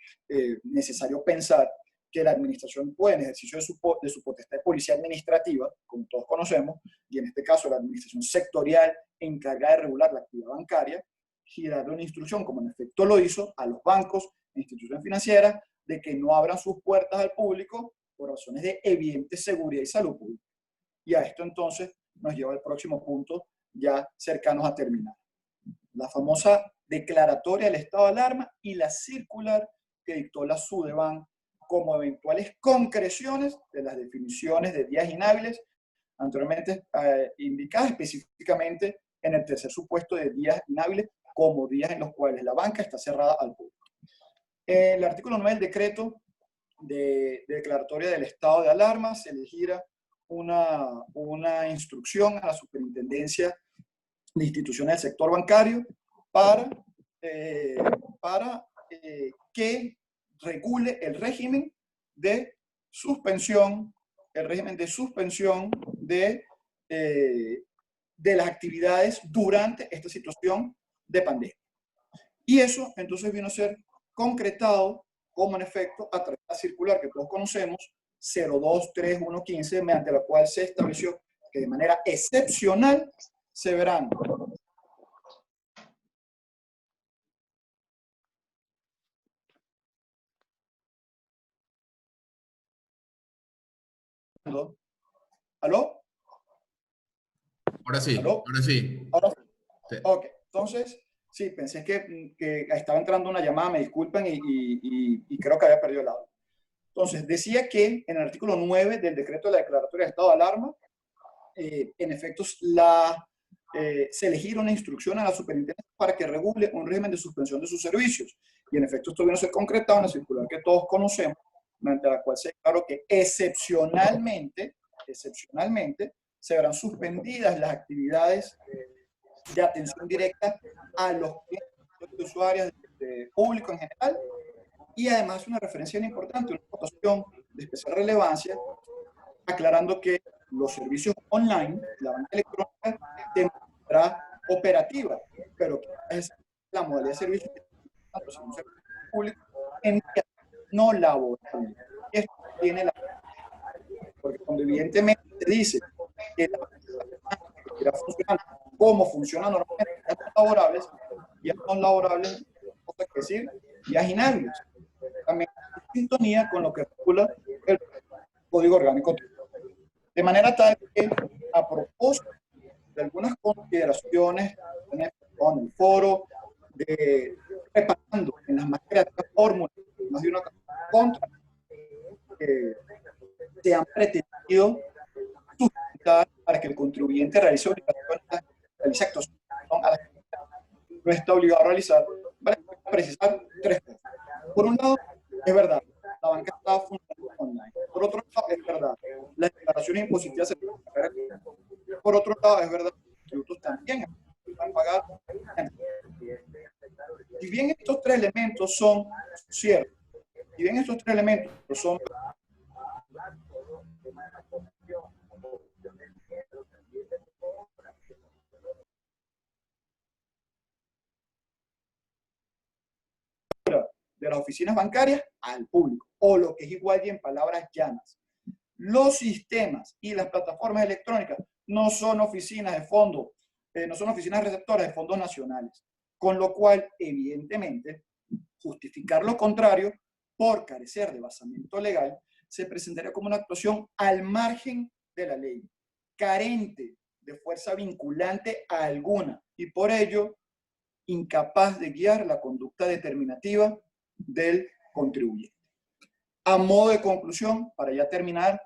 necesario pensar que la administración puede, en ejercicio de su potestad de policía administrativa, como todos conocemos, y en este caso la administración sectorial encargada de regular la actividad bancaria, y darle una instrucción, como en efecto lo hizo, a los bancos e instituciones financieras, de que no abran sus puertas al público por razones de evidente seguridad y salud pública. Y a esto entonces nos lleva al próximo punto, ya cercanos a terminar. La famosa declaratoria del estado de alarma y la circular que dictó la SUDEBAN como eventuales concreciones de las definiciones de días inhábiles anteriormente indicadas, específicamente en el tercer supuesto de días inhábiles como días en los cuales la banca está cerrada al público. El artículo 9 del decreto de declaratoria del estado de alarma se le gira una instrucción a la superintendencia de instituciones del sector bancario para que regule el régimen de suspensión, de las actividades durante esta situación de pandemia. Y eso entonces vino a ser concretado como en efecto a través de la circular que todos conocemos, 023115, mediante la cual se estableció que de manera excepcional se verán ¿Aló? Ahora sí, ¿Aló? ahora sí. Ahora sí. Ok, entonces, sí, pensé que estaba entrando una llamada, me disculpen y creo que había perdido el audio. Entonces, decía que en el artículo 9 del decreto de la declaratoria de estado de alarma, en efecto, se elegir una instrucción a la superintendencia para que regule un régimen de suspensión de sus servicios. Y en efecto esto vino a ser concretado en la circular que todos conocemos, mediante la cual se declaró que excepcionalmente se verán suspendidas las actividades de atención directa a los clientes y usuarios público en general, y además una referencia bien importante, una anotación de especial relevancia, aclarando que los servicios online, la banca electrónica, se mantendrá operativa, pero que es la modalidad de servicio que tanto si un servicio público en día no laboral. Y esto tiene la... Porque cuando evidentemente se dice que la banca irá funcionando como funciona normalmente en días laborables, días no laborables, cosa que decir, días inhábiles. También en sintonía con lo que regula el Código Orgánico. De manera tal que, a propósito de algunas consideraciones en el foro, de reparando en las más creativas fórmulas, más de una contra, se han pretendido sustentar para que el contribuyente realice obligaciones, realice actuaciones a las que no está obligado a realizar, para precisar tres cosas. Por un lado, es verdad, la banca está funcionando online. Por otro lado, es verdad, las declaraciones impositivas se pueden pagar. Por otro lado, es verdad, los tributos también se pueden pagar. Si bien estos tres elementos son ciertos, si bien estos tres elementos son de las oficinas bancarias al público, o lo que es igual y en palabras llanas. Los sistemas y las plataformas electrónicas no son oficinas de fondo, no son oficinas receptoras de fondos nacionales, con lo cual, evidentemente, justificar lo contrario, por carecer de basamento legal, se presentaría como una actuación al margen de la ley, carente de fuerza vinculante a alguna, y por ello, incapaz de guiar la conducta determinativa del contribuyente. A modo de conclusión, para ya terminar,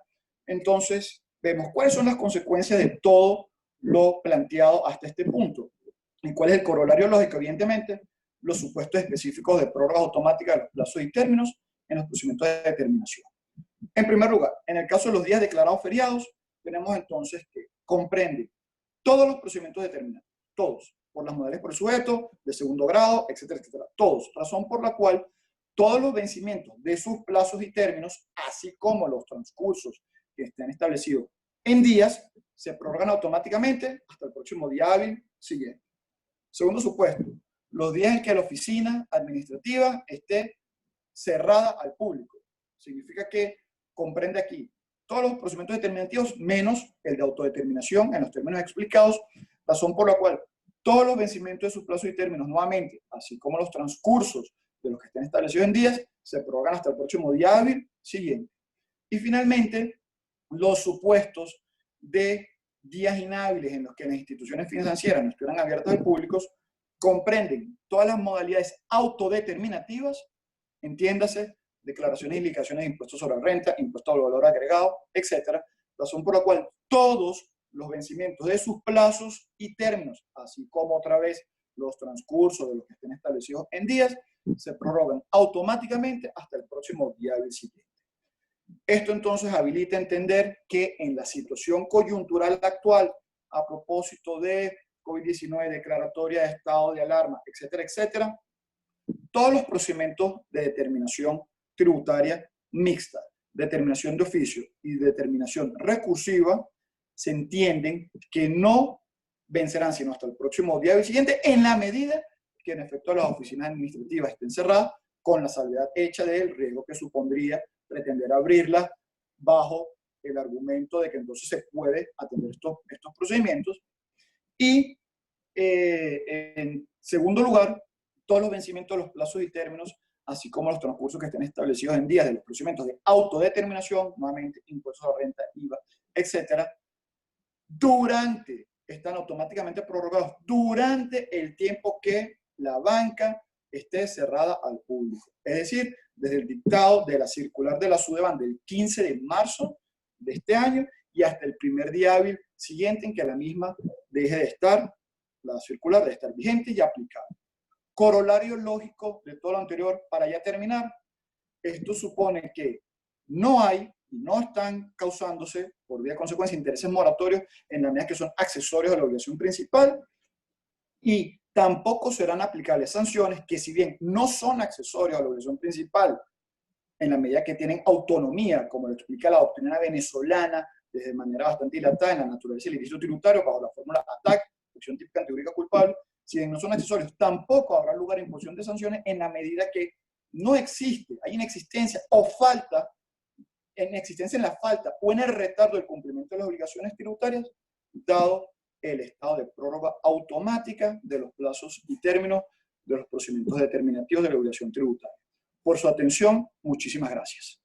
entonces vemos cuáles son las consecuencias de todo lo planteado hasta este punto. ¿Y cuál es el corolario lógico? Evidentemente, los supuestos específicos de prórroga automática de los plazos y términos en los procedimientos de determinación. En primer lugar, en el caso de los días declarados feriados, tenemos entonces que comprende todos los procedimientos determinados, todos, por las modalidades por sujeto, de segundo grado, etcétera, etcétera, todos, razón por la cual todos los vencimientos de sus plazos y términos, así como los transcursos que estén establecidos en días, se prorrogan automáticamente hasta el próximo día hábil siguiente. Segundo supuesto, los días en que la oficina administrativa esté cerrada al público. Significa que comprende aquí todos los procedimientos determinativos menos el de autodeterminación en los términos explicados, razón por la cual todos los vencimientos de sus plazos y términos nuevamente, así como los transcursos de los que estén establecidos en días, se prorrogan hasta el próximo día hábil siguiente. Y finalmente, los supuestos de días inhábiles en los que las instituciones financieras no estuvieran abiertas al público comprenden todas las modalidades autodeterminativas, entiéndase, declaraciones y liquidaciones de impuestos sobre la renta, impuesto al valor agregado, etcétera, razón por la cual todos los vencimientos de sus plazos y términos, así como otra vez los transcursos de los que estén establecidos en días, se prorrogan automáticamente hasta el próximo día del siguiente. Esto entonces habilita entender que en la situación coyuntural actual, a propósito de COVID-19, declaratoria de estado de alarma, etcétera, etcétera, todos los procedimientos de determinación tributaria mixta, determinación de oficio y determinación recursiva, se entienden que no vencerán sino hasta el próximo día siguiente, en la medida que en efecto las oficinas administrativas estén cerradas, con la salvedad hecha del riesgo que supondría pretender abrirlas bajo el argumento de que entonces se puede atender estos procedimientos. Y en segundo lugar, todos los vencimientos de los plazos y términos, así como los transcursos que estén establecidos en días de los procedimientos de autodeterminación, nuevamente impuestos a la renta, IVA, etcétera, están automáticamente prorrogados durante el tiempo que la banca esté cerrada al público. Es decir, desde el dictado de la circular de la SUDEBAN del 15 de marzo de este año y hasta el primer día hábil siguiente en que la misma deje de estar, la circular de estar vigente y aplicada. Corolario lógico de todo lo anterior, para ya terminar, esto supone que no hay y no están causándose, por vía de consecuencia, intereses moratorios en la medida que son accesorios a la obligación principal, y tampoco serán aplicables sanciones que, si bien no son accesorios a la obligación principal, en la medida que tienen autonomía, como lo explica la doctrina venezolana de manera bastante dilatada en la naturaleza del ilícito tributario bajo la fórmula ATAC, acción típica antejurídica culpable, si bien no son accesorios, tampoco habrá lugar a imposición de sanciones en la medida que no existe, hay inexistencia o falta, en existencia en la falta o en el retardo del cumplimiento de las obligaciones tributarias, dado el estado de prórroga automática de los plazos y términos de los procedimientos determinativos de la obligación tributaria. Por su atención, muchísimas gracias.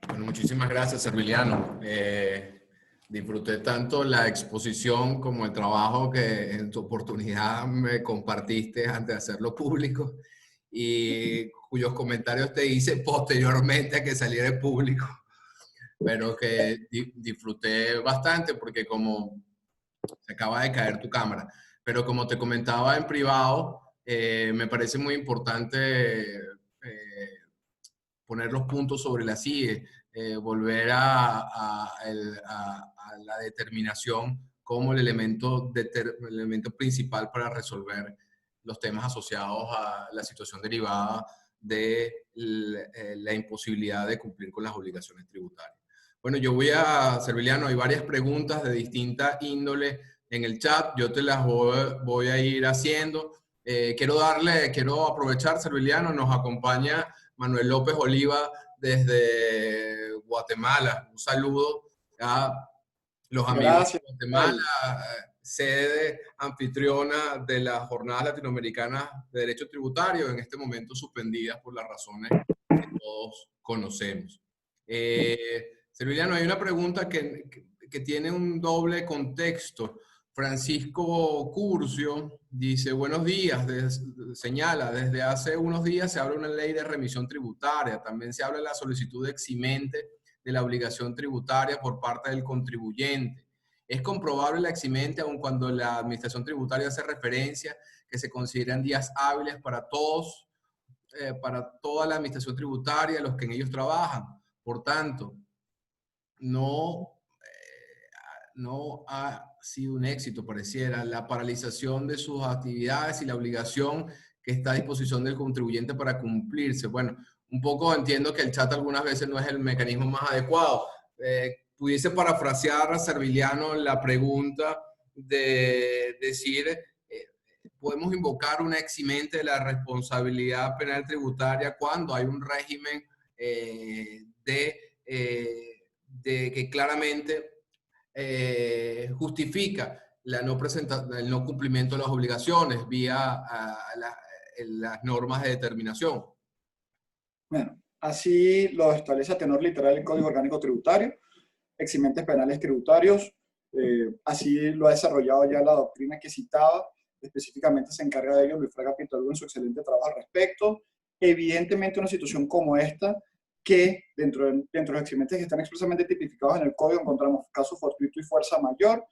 Bueno, muchísimas gracias, Serviliano. Disfruté tanto la exposición como el trabajo que en tu oportunidad me compartiste antes de hacerlo público y cuyos comentarios te hice posteriormente a que saliera en público, pero que disfruté bastante porque como se acaba de caer tu cámara, pero como te comentaba en privado, me parece muy importante poner los puntos sobre las IE, volver a la determinación como el elemento principal para resolver los temas asociados a la situación derivada de la imposibilidad de cumplir con las obligaciones tributarias. Bueno, yo voy a, Serviliano, hay varias preguntas de distinta índole en el chat, yo te las voy a ir haciendo. Quiero aprovechar, Serviliano, nos acompaña Manuel López Oliva desde Guatemala. Un saludo a los amigos de Guatemala, sede anfitriona de las Jornadas Latinoamericanas de Derecho Tributario, en este momento suspendidas por las razones que todos conocemos. Serviliano, hay una pregunta que tiene un doble contexto. Francisco Curcio dice, buenos días, señala, desde hace unos días se habla una ley de remisión tributaria, también se habla de la solicitud de eximente de la obligación tributaria por parte del contribuyente. ¿Es comprobable la eximente aun cuando la administración tributaria hace referencia que se consideran días hábiles para todos, para toda la administración tributaria, los que en ellos trabajan? Por tanto, no ha sido un éxito, pareciera, la paralización de sus actividades y la obligación que está a disposición del contribuyente para cumplirse. Bueno, un poco entiendo que el chat algunas veces no es el mecanismo más adecuado. Pudiese parafrasear a Serviliano la pregunta de decir, ¿podemos invocar una eximente de la responsabilidad penal tributaria cuando hay un régimen de que claramente justifica el no cumplimiento de las obligaciones vía las normas de determinación? Bueno, así lo establece a tenor literal el Código Orgánico Tributario, eximentes penales tributarios, así lo ha desarrollado ya la doctrina que citaba, específicamente se encarga de ello Luis Fraga Pinto en su excelente trabajo al respecto. Evidentemente una situación como esta, que dentro de los eximentes que están expresamente tipificados en el código encontramos caso fortuito y fuerza mayor,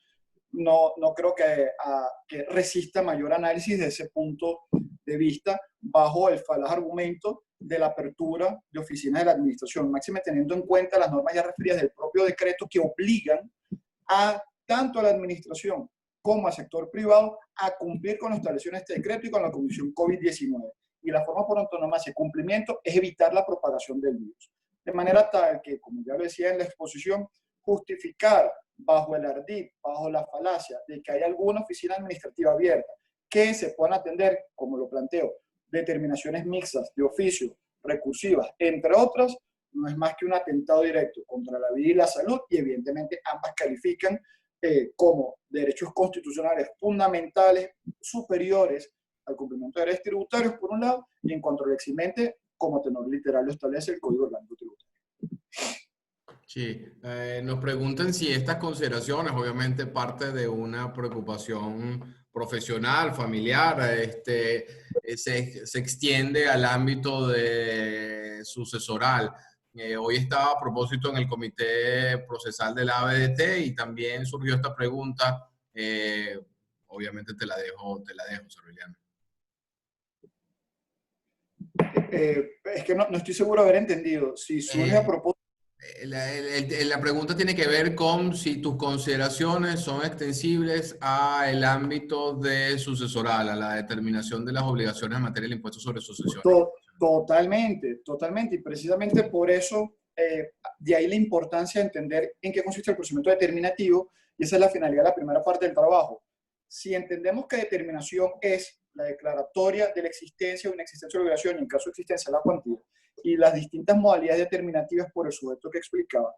no creo que resista mayor análisis desde ese punto de vista bajo el falaz argumento de la apertura de oficinas de la administración, máxime teniendo en cuenta las normas ya referidas del propio decreto que obligan a tanto a la administración como al sector privado a cumplir con lo establecido en este decreto y con la condición COVID-19. Y la forma por antonomasia de cumplimiento es evitar la propagación del virus. De manera tal que, como ya lo decía en la exposición, justificar bajo el ardid, bajo la falacia de que hay alguna oficina administrativa abierta que se puedan atender, como lo planteo, determinaciones mixtas de oficio, recursivas, entre otras, no es más que un atentado directo contra la vida y la salud, y evidentemente ambas califican como derechos constitucionales fundamentales superiores al cumplimiento de derechos tributarios, por un lado, y en cuanto al eximente, como tenor literal lo establece el Código Orgánico Tributario. Sí, nos preguntan si estas consideraciones, obviamente parte de una preocupación profesional, familiar, se extiende al ámbito de sucesoral. Hoy estaba a propósito en el comité procesal de la ABDT y también surgió esta pregunta. Obviamente te la dejo, Serviliano. Es que no estoy seguro de haber entendido. Si surge a propósito... La pregunta tiene que ver con si tus consideraciones son extensibles al ámbito de sucesoral, a la determinación de las obligaciones en materia del impuesto sobre sucesiones. Totalmente, totalmente. Y precisamente por eso, de ahí la importancia de entender en qué consiste el procedimiento determinativo, y esa es la finalidad de la primera parte del trabajo. Si entendemos que determinación es la declaratoria de la existencia o inexistencia de la obligación, y en caso de existencia la cuantía, y las distintas modalidades determinativas por el sujeto que explicaba,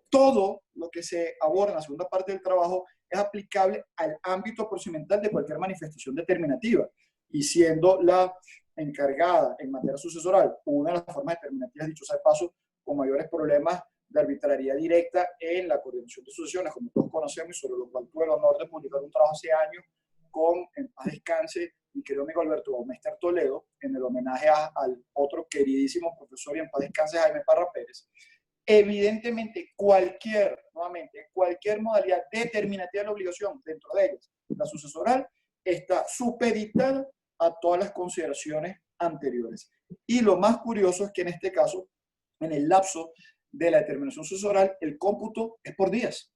todo lo que se aborda en la segunda parte del trabajo es aplicable al ámbito procedimental de cualquier manifestación determinativa, y siendo la encargada en materia sucesoral una de las formas determinativas, dicho sea de paso, con mayores problemas de arbitrariedad directa en la coordinación de sucesiones, como todos conocemos, y sobre lo cual tuve el honor de publicar un trabajo hace años con, en paz descanse, mi querido amigo Alberto Baumeister Toledo, en el homenaje al otro queridísimo profesor y en paz descanse Jaime Parra Pérez. Evidentemente, nuevamente, cualquier modalidad determinativa de la obligación, dentro de ellas, la sucesoral, está supeditada a todas las consideraciones anteriores. Y lo más curioso es que en este caso, en el lapso de la determinación sucesoral, el cómputo es por días.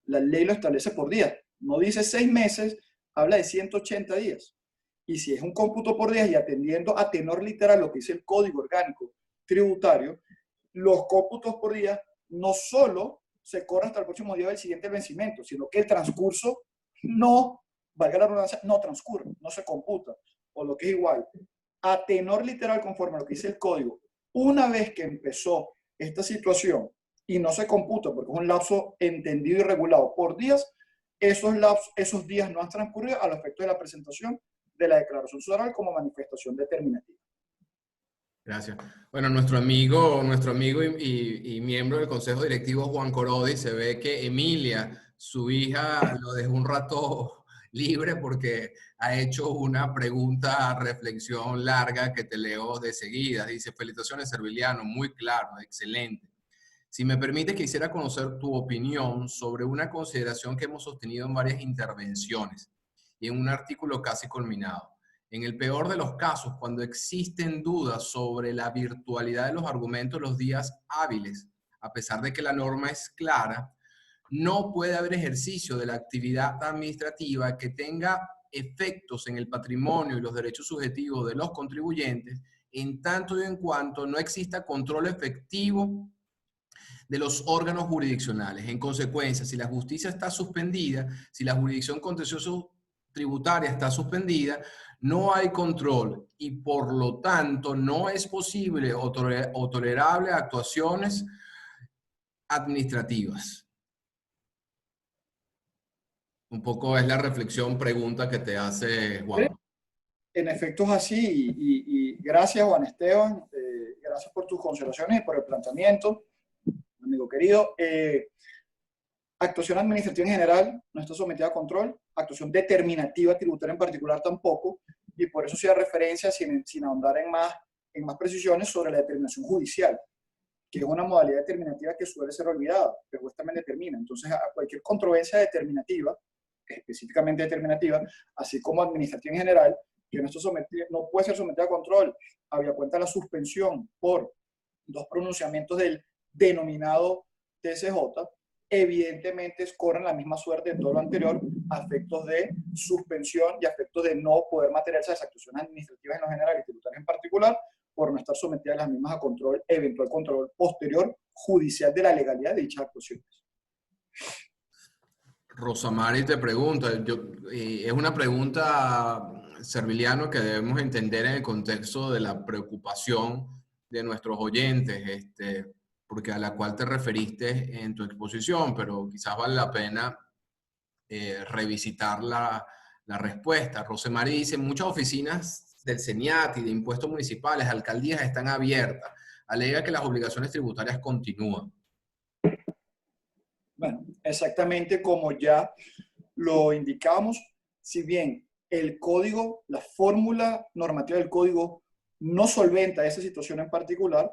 La ley lo establece por días. No dice 6 meses, habla de 180 días. Y si es un cómputo por días y atendiendo a tenor literal lo que dice el Código Orgánico Tributario, los cómputos por día no solo se corren hasta el próximo día del siguiente vencimiento, sino que el transcurso no, valga la redundancia, no transcurre, no se computa. O lo que es igual, a tenor literal conforme a lo que dice el código, una vez que empezó esta situación y no se computa porque es un lapso entendido y regulado por días, esos días no han transcurrido a los efectos de la presentación de la declaración sucesoral como manifestación determinativa. Gracias. Bueno, nuestro amigo y miembro del Consejo Directivo, Juan Corodi, se ve que Emilia, su hija, lo dejó un rato libre porque ha hecho una pregunta, reflexión larga que te leo de seguida. Dice: felicitaciones, Serviliano, muy claro, excelente. Si me permite, quisiera conocer tu opinión sobre una consideración que hemos sostenido en varias intervenciones y en un artículo casi culminado. En el peor de los casos, cuando existen dudas sobre la virtualidad de los argumentos los días hábiles, a pesar de que la norma es clara, no puede haber ejercicio de la actividad administrativa que tenga efectos en el patrimonio y los derechos subjetivos de los contribuyentes, en tanto y en cuanto no exista control efectivo de los órganos jurisdiccionales. En consecuencia, si la justicia está suspendida, si la jurisdicción contencioso tributaria está suspendida, no hay control y por lo tanto no es posible o tolerable actuaciones administrativas. Un poco es la reflexión, pregunta que te hace Juan. En efecto es así y gracias Juan Esteban, gracias por tus consideraciones y por el planteamiento, amigo querido. Actuación administrativa en general no está sometida a control, actuación determinativa tributaria en particular tampoco, y por eso se da referencia, sin ahondar en más precisiones, sobre la determinación judicial, que es una modalidad determinativa que suele ser olvidada, pero juez también determina. Entonces, a cualquier controversia determinativa, específicamente determinativa, así como administrativa en general, que no puede ser sometida a control, había cuenta la suspensión por 2 pronunciamientos del denominado TCJ, evidentemente corren la misma suerte de todo lo anterior, a efectos de suspensión y a efectos de no poder materializar las actuaciones administrativas en lo general y tributarias en particular, por no estar sometidas las mismas a control, eventual control posterior judicial de la legalidad de dichas actuaciones. Rosamari te pregunta, es una pregunta, Serviliano, que debemos entender en el contexto de la preocupación de nuestros oyentes, porque a la cual te referiste en tu exposición, pero quizás vale la pena revisitar la respuesta. Rosemary dice: muchas oficinas del CENIAT y de impuestos municipales, alcaldías están abiertas. Alega que las obligaciones tributarias continúan. Bueno, exactamente como ya lo indicamos, si bien el código, la fórmula normativa del código no solventa esa situación en particular,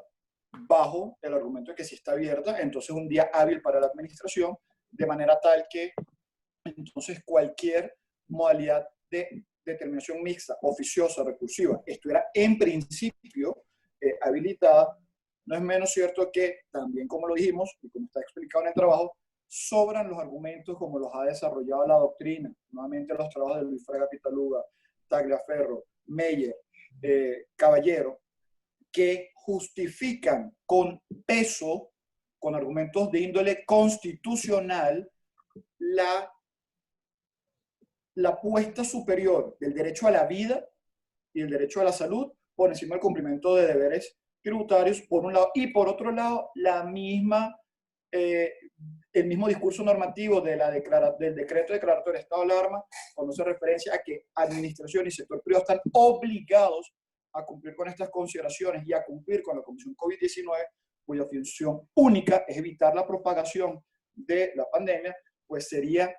bajo el argumento de que si está abierta, entonces un día hábil para la administración, de manera tal que entonces cualquier modalidad de determinación mixta, oficiosa, recursiva, estuviera en principio habilitada. No es menos cierto que también, como lo dijimos y como está explicado en el trabajo, sobran los argumentos como los ha desarrollado la doctrina, nuevamente los trabajos de Luis Fraga Pitaluga, Tagliaferro, Meyer, Caballero, que justifican con peso, con argumentos de índole constitucional, la puesta superior del derecho a la vida y el derecho a la salud por encima del cumplimiento de deberes tributarios, por un lado, y por otro lado, el mismo discurso normativo del decreto declaratorio de estado de alarma, cuando se referencia a que administración y sector privado están obligados a cumplir con estas consideraciones y a cumplir con la Comisión COVID-19, cuya función única es evitar la propagación de la pandemia, pues sería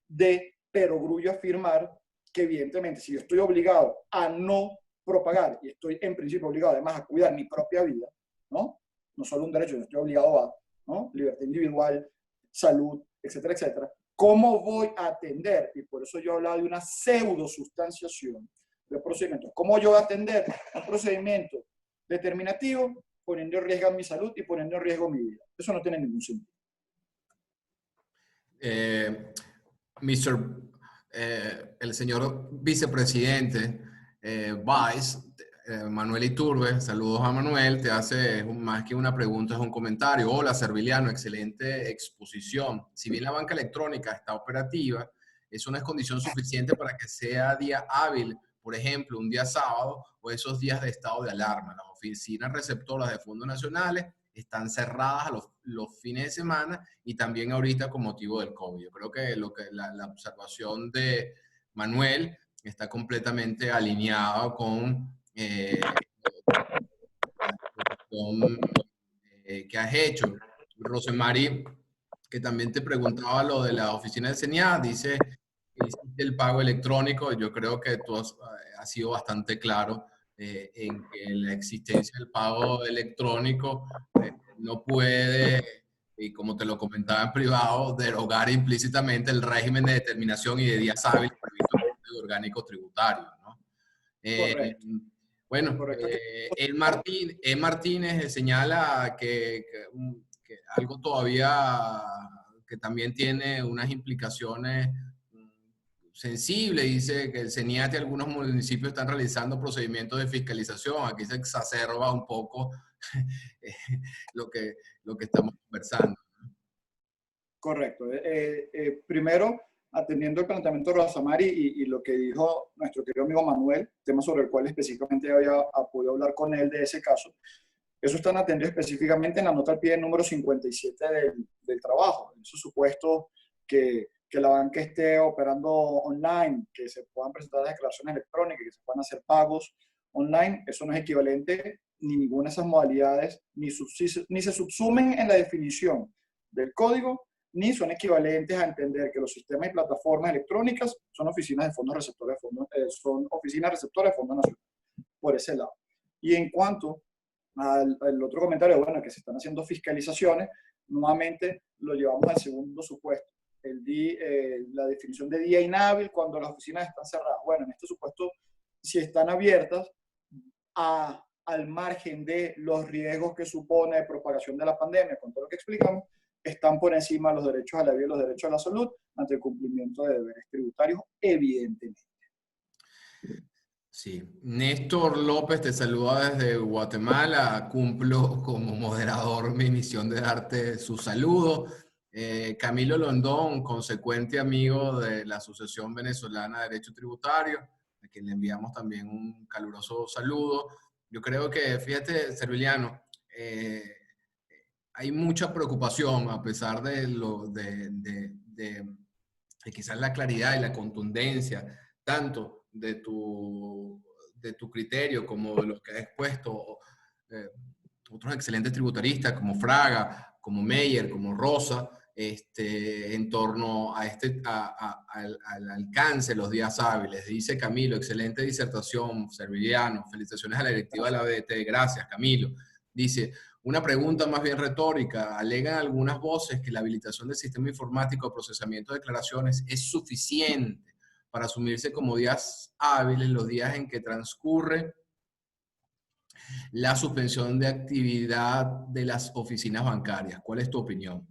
de perogrullo afirmar que evidentemente si yo estoy obligado a no propagar y estoy en principio obligado además a cuidar mi propia vida, ¿no? No solo un derecho, yo estoy obligado a, ¿no? Libertad individual, salud, etcétera, etcétera. ¿Cómo voy a atender? Y por eso yo hablaba de una pseudo-sustanciación de procedimientos. ¿Cómo yo voy a atender un procedimiento determinativo poniendo en riesgo mi salud y poniendo en riesgo mi vida? Eso no tiene ningún sentido. El señor vicepresidente Vice, Manuel Iturbe, saludos a Manuel, te hace más que una pregunta, es un comentario. Hola, Serviliano, excelente exposición. Si bien la banca electrónica está operativa, eso no es condición suficiente para que sea día hábil, por ejemplo, un día sábado o esos días de estado de alarma. Las oficinas receptoras de fondos nacionales están cerradas a los fines de semana y también ahorita con motivo del COVID. Yo creo que, la observación de Manuel está completamente alineada con la exposición que has hecho. Rosemary, que también te preguntaba lo de la oficina del CENIA, dice que hiciste el pago electrónico. Yo creo que tú has sido bastante claro en que la existencia del pago electrónico no puede, y como te lo comentaba en privado, derogar implícitamente el régimen de determinación y de días hábiles previsto en el Código Orgánico Tributario, ¿no? Correcto. Bueno, Correcto. El Martínez señala que algo todavía que también tiene unas implicaciones sensibles. Dice que el CENIAT y algunos municipios están realizando procedimientos de fiscalización. Aquí se exacerba un poco lo que estamos conversando. Correcto. Primero, atendiendo el planteamiento de Rosamari y lo que dijo nuestro querido amigo Manuel, tema sobre el cual específicamente había podido hablar con él de ese caso, eso están atendidos específicamente en la nota al pie número 57 del trabajo. En su supuesto que la banca esté operando online, que se puedan presentar las declaraciones electrónicas, que se puedan hacer pagos online, eso no es equivalente ni ninguna de esas modalidades, ni se subsumen en la definición del código, ni son equivalentes a entender que los sistemas y plataformas electrónicas son oficinas de fondos receptores de fondos, son oficinas receptoras de fondos nacionales, por ese lado. Y en cuanto al otro comentario, bueno, que se están haciendo fiscalizaciones, nuevamente lo llevamos al segundo supuesto, la definición de día inhábil cuando las oficinas están cerradas. Bueno, en este supuesto, si están abiertas al margen de los riesgos que supone de propagación de la pandemia, con todo lo que explicamos, están por encima de los derechos a la vida y los derechos a la salud ante el cumplimiento de deberes tributarios, evidentemente. Sí. Néstor López te saluda desde Guatemala. Cumplo como moderador mi misión de darte su saludo. Camilo Londón, consecuente amigo de la Asociación Venezolana de Derecho Tributario, a quien le enviamos también un caluroso saludo. Yo creo que, fíjate, Serviliano, hay mucha preocupación a pesar de quizás la claridad y la contundencia, tanto de tu criterio como de los que ha expuesto otros excelentes tributaristas como Fraga, como Meyer, como Rosa, en torno a al alcance de los días hábiles. Dice Camilo, excelente disertación, Serviliano, felicitaciones a la directiva de la BDT, gracias Camilo. Dice, Una pregunta más bien retórica. Alegan algunas voces que la habilitación del sistema informático de procesamiento de declaraciones es suficiente para asumirse como días hábiles los días en que transcurre la suspensión de actividad de las oficinas bancarias. ¿Cuál es tu opinión?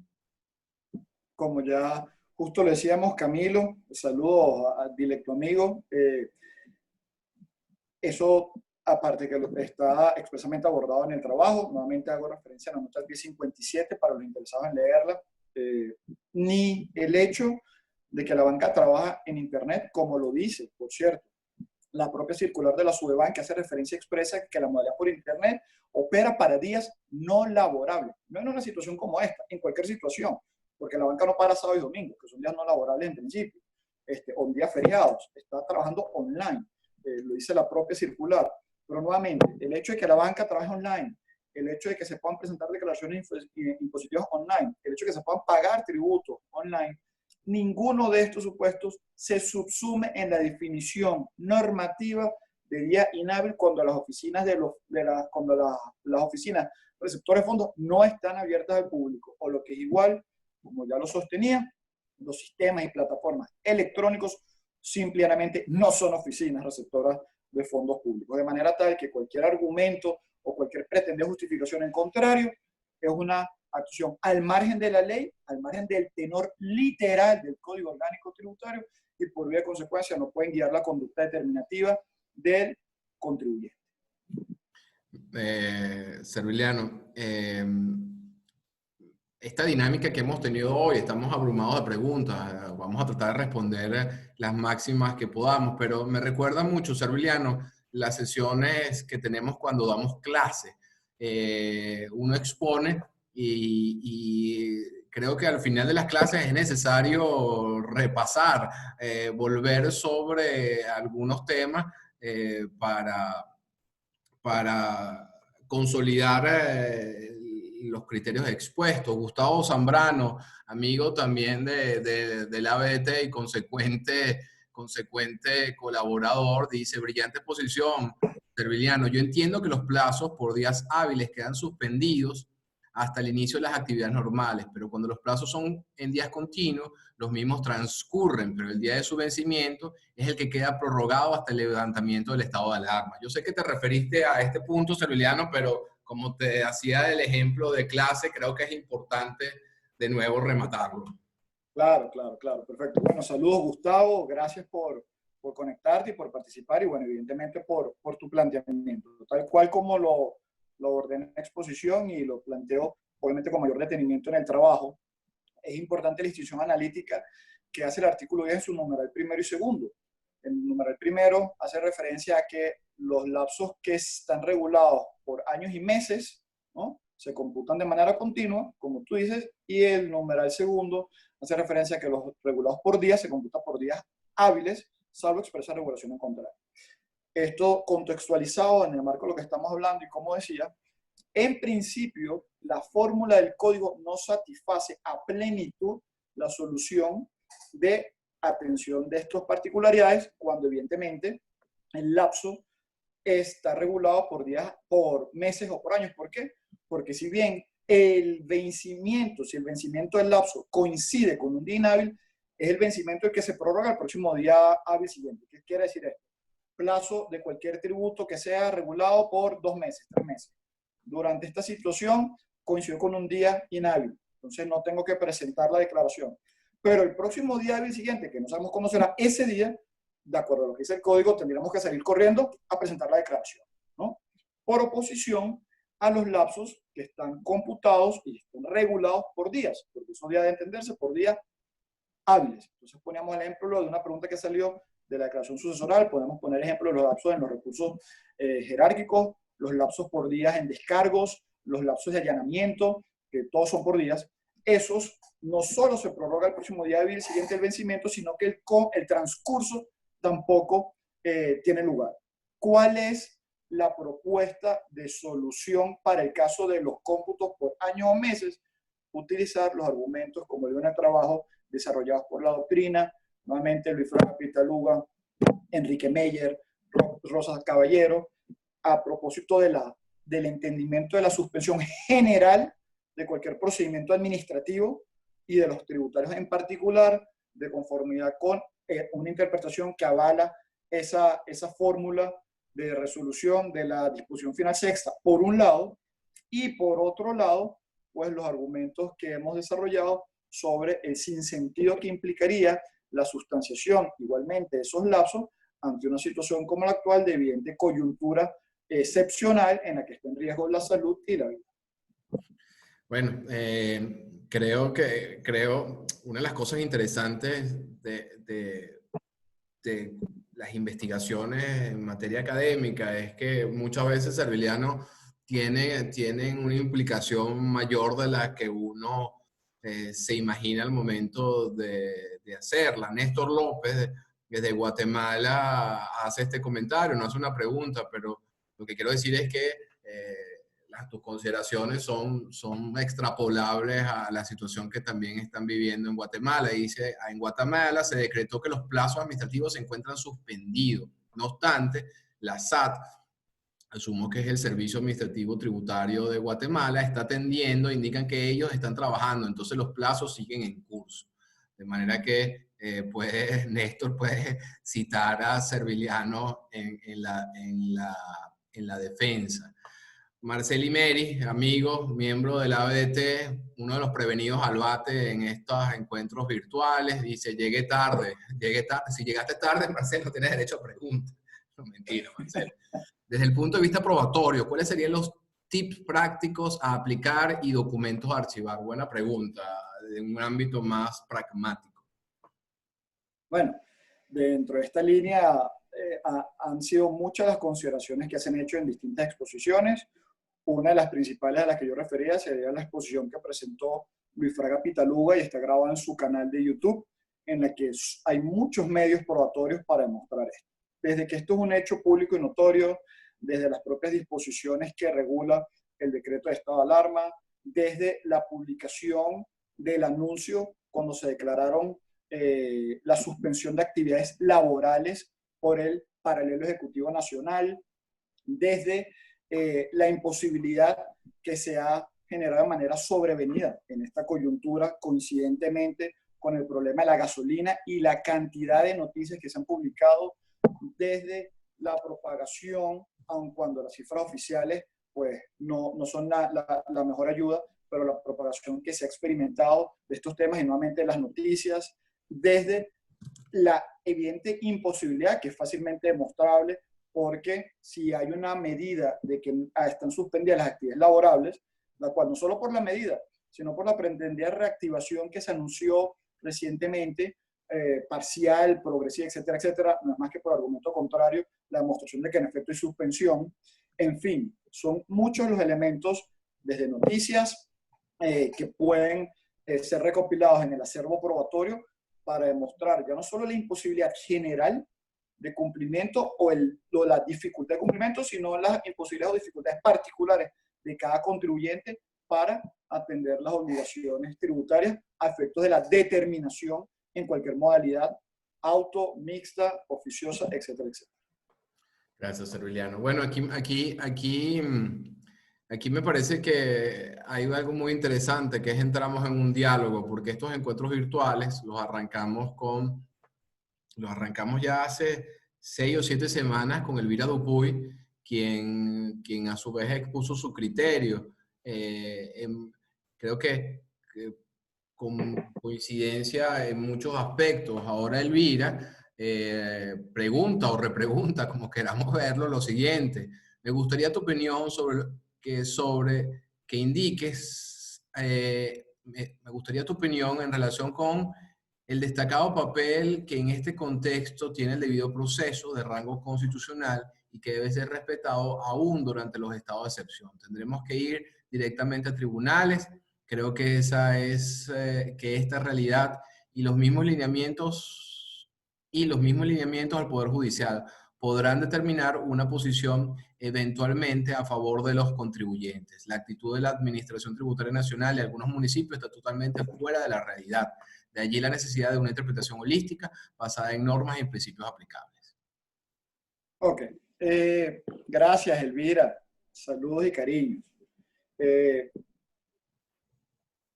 Como ya justo le decíamos, Camilo, saludos al directo amigo. Eso, aparte que está expresamente abordado en el trabajo, nuevamente hago referencia a la nota 1057 para los interesados en leerla, ni el hecho de que la banca trabaja en Internet, como lo dice, por cierto, la propia circular de la Sudeban, que hace referencia expresa que la modalidad por Internet opera para días no laborables, no en una situación como esta, en cualquier situación, porque la banca no para sábado y domingo, que son días no laborables en principio, o en días feriados, está trabajando online, lo dice la propia circular. Pero nuevamente, el hecho de que la banca trabaje online, el hecho de que se puedan presentar declaraciones impositivas online, el hecho de que se puedan pagar tributos online, ninguno de estos supuestos se subsume en la definición normativa de día inhábil cuando las oficinas las oficinas receptores de fondos no están abiertas al público, o lo que es igual, como ya lo sostenía, los sistemas y plataformas electrónicos simplemente no son oficinas receptoras de fondos públicos, de manera tal que cualquier argumento o cualquier pretendida justificación en contrario es una acción al margen de la ley, al margen del tenor literal del Código Orgánico Tributario, y por vía de consecuencia no pueden guiar la conducta determinativa del contribuyente. Serviliano, esta dinámica que hemos tenido hoy, estamos abrumados de preguntas, vamos a tratar de responder las máximas que podamos, pero me recuerda mucho, Serviliano, las sesiones que tenemos cuando damos clase. Uno expone y creo que al final de las clases es necesario repasar, volver sobre algunos temas para consolidar los criterios expuestos. Gustavo Zambrano, amigo también del ABT y consecuente colaborador, dice: brillante exposición, Serviliano. Yo entiendo que los plazos por días hábiles quedan suspendidos hasta el inicio de las actividades normales, pero cuando los plazos son en días continuos, los mismos transcurren, pero el día de su vencimiento es el que queda prorrogado hasta el levantamiento del estado de alarma. Yo sé que te referiste a este punto, Serviliano, pero como te hacía el ejemplo de clase, creo que es importante de nuevo rematarlo. Claro, perfecto. Bueno, saludos, Gustavo, gracias por conectarte y por participar, y bueno, evidentemente por tu planteamiento, tal cual como lo ordené en la exposición y lo planteo obviamente con mayor detenimiento en el trabajo. Es importante la institución analítica que hace el artículo 10 en su numeral primero y segundo. El numeral primero hace referencia a que los lapsos que están regulados por años y meses, ¿no?, se computan de manera continua, como tú dices, y el numeral segundo hace referencia a que los regulados por días se computan por días hábiles, salvo expresa regulación en contrario. Esto contextualizado en el marco de lo que estamos hablando, y como decía, en principio, la fórmula del código no satisface a plenitud la solución de atención de estas particularidades cuando evidentemente el lapso está regulado por días, por meses o por años. ¿Por qué? Porque si bien el vencimiento, si el vencimiento del lapso coincide con un día inhábil, es el vencimiento el que se prorroga el próximo día hábil siguiente. ¿Qué quiere decir esto? Plazo de cualquier tributo que sea regulado por 2 meses, 3 meses. Durante esta situación coincidió con un día inhábil, entonces no tengo que presentar la declaración. Pero el próximo día hábil siguiente, que no sabemos cuándo será ese día, de acuerdo a lo que dice el código, tendríamos que salir corriendo a presentar la declaración, ¿no?, por oposición a los lapsos que están computados y están regulados por días, porque esos días de entenderse por días hábiles. Entonces poníamos el ejemplo de una pregunta que salió de la declaración sucesoral, podemos poner ejemplo de los lapsos en los recursos jerárquicos, los lapsos por días en descargos, los lapsos de allanamiento, que todos son por días. Esos no solo se prorroga el próximo día hábil siguiente al vencimiento, sino que el transcurso tampoco tiene lugar. ¿Cuál es la propuesta de solución para el caso de los cómputos por años o meses? Utilizar los argumentos, como digo en el trabajo, desarrollados por la doctrina, nuevamente Luis Franco Pitaluga, Enrique Meyer, Rosas Caballero, a propósito de del entendimiento de la suspensión general de cualquier procedimiento administrativo y de los tributarios en particular, de conformidad con una interpretación que avala esa fórmula de resolución de la disposición final sexta, por un lado, y por otro lado, pues los argumentos que hemos desarrollado sobre el sinsentido que implicaría la sustanciación igualmente de esos lapsos ante una situación como la actual de evidente coyuntura excepcional en la que está en riesgo la salud y la vida. Bueno, creo una de las cosas interesantes de las investigaciones en materia académica es que muchas veces Serviliano tienen una implicación mayor de la que uno se imagina al momento de hacerla. Néstor López, desde Guatemala, hace este comentario, no hace una pregunta, pero lo que quiero decir es que tus consideraciones son extrapolables a la situación que también están viviendo en Guatemala. Dice, en Guatemala se decretó que los plazos administrativos se encuentran suspendidos. No obstante, la SAT, asumo que es el Servicio Administrativo Tributario de Guatemala, está atendiendo, indican que ellos están trabajando, entonces los plazos siguen en curso. De manera que Néstor puede citar a Serviliano en la defensa. Marceli Meri, amigo, miembro del ABDT, uno de los prevenidos al bate en estos encuentros virtuales, dice, llegué tarde. Si llegaste tarde, Marcelo, no tienes derecho a preguntas. No, mentira, Marcelo. Desde el punto de vista probatorio, ¿cuáles serían los tips prácticos a aplicar y documentos a archivar? Buena pregunta, en un ámbito más pragmático. Bueno, dentro de esta línea han sido muchas las consideraciones que se han hecho en distintas exposiciones. Una de las principales a las que yo refería sería la exposición que presentó Luis Fraga Pitaluga y está grabada en su canal de YouTube, en la que hay muchos medios probatorios para demostrar esto. Desde que esto es un hecho público y notorio, desde las propias disposiciones que regula el decreto de estado de alarma, desde la publicación del anuncio cuando se declararon la suspensión de actividades laborales por el Paralelo Ejecutivo Nacional, desde la imposibilidad que se ha generado de manera sobrevenida en esta coyuntura, coincidentemente con el problema de la gasolina y la cantidad de noticias que se han publicado desde la propagación, aun cuando las cifras oficiales pues, no son la mejor ayuda, pero la propagación que se ha experimentado de estos temas y nuevamente las noticias, desde la evidente imposibilidad, que es fácilmente demostrable, porque si hay una medida de que están suspendidas las actividades laborables, la cual no solo por la medida, sino por la pretendida reactivación que se anunció recientemente, parcial, progresiva, etcétera, etcétera, no es más que por argumento contrario, la demostración de que en efecto hay suspensión. En fin, son muchos los elementos, desde noticias, que pueden ser recopilados en el acervo probatorio para demostrar ya no solo la imposibilidad general de cumplimiento o la dificultad de cumplimiento, sino las imposibilidades o dificultades particulares de cada contribuyente para atender las obligaciones tributarias a efectos de la determinación en cualquier modalidad, auto, mixta, oficiosa, etcétera, etcétera. Gracias, Serviliano. Bueno, aquí me parece que hay algo muy interesante, que es entramos en un diálogo, porque estos encuentros virtuales los arrancamos ya hace 6 o 7 semanas con Elvira Dupuy, quien a su vez expuso su criterio. Creo que con coincidencia en muchos aspectos. Ahora Elvira pregunta o repregunta, como queramos verlo, lo siguiente. Me gustaría tu opinión sobre que indiques, me gustaría tu opinión en relación con el destacado papel que en este contexto tiene el debido proceso de rango constitucional y que debe ser respetado aún durante los estados de excepción. Tendremos que ir directamente a tribunales. Creo que esta realidad y los mismos lineamientos al Poder Judicial podrán determinar una posición eventualmente a favor de los contribuyentes. La actitud de la Administración Tributaria Nacional y algunos municipios está totalmente fuera de la realidad. De allí la necesidad de una interpretación holística basada en normas y principios aplicables. Ok. Gracias, Elvira. Saludos y cariños. Eh,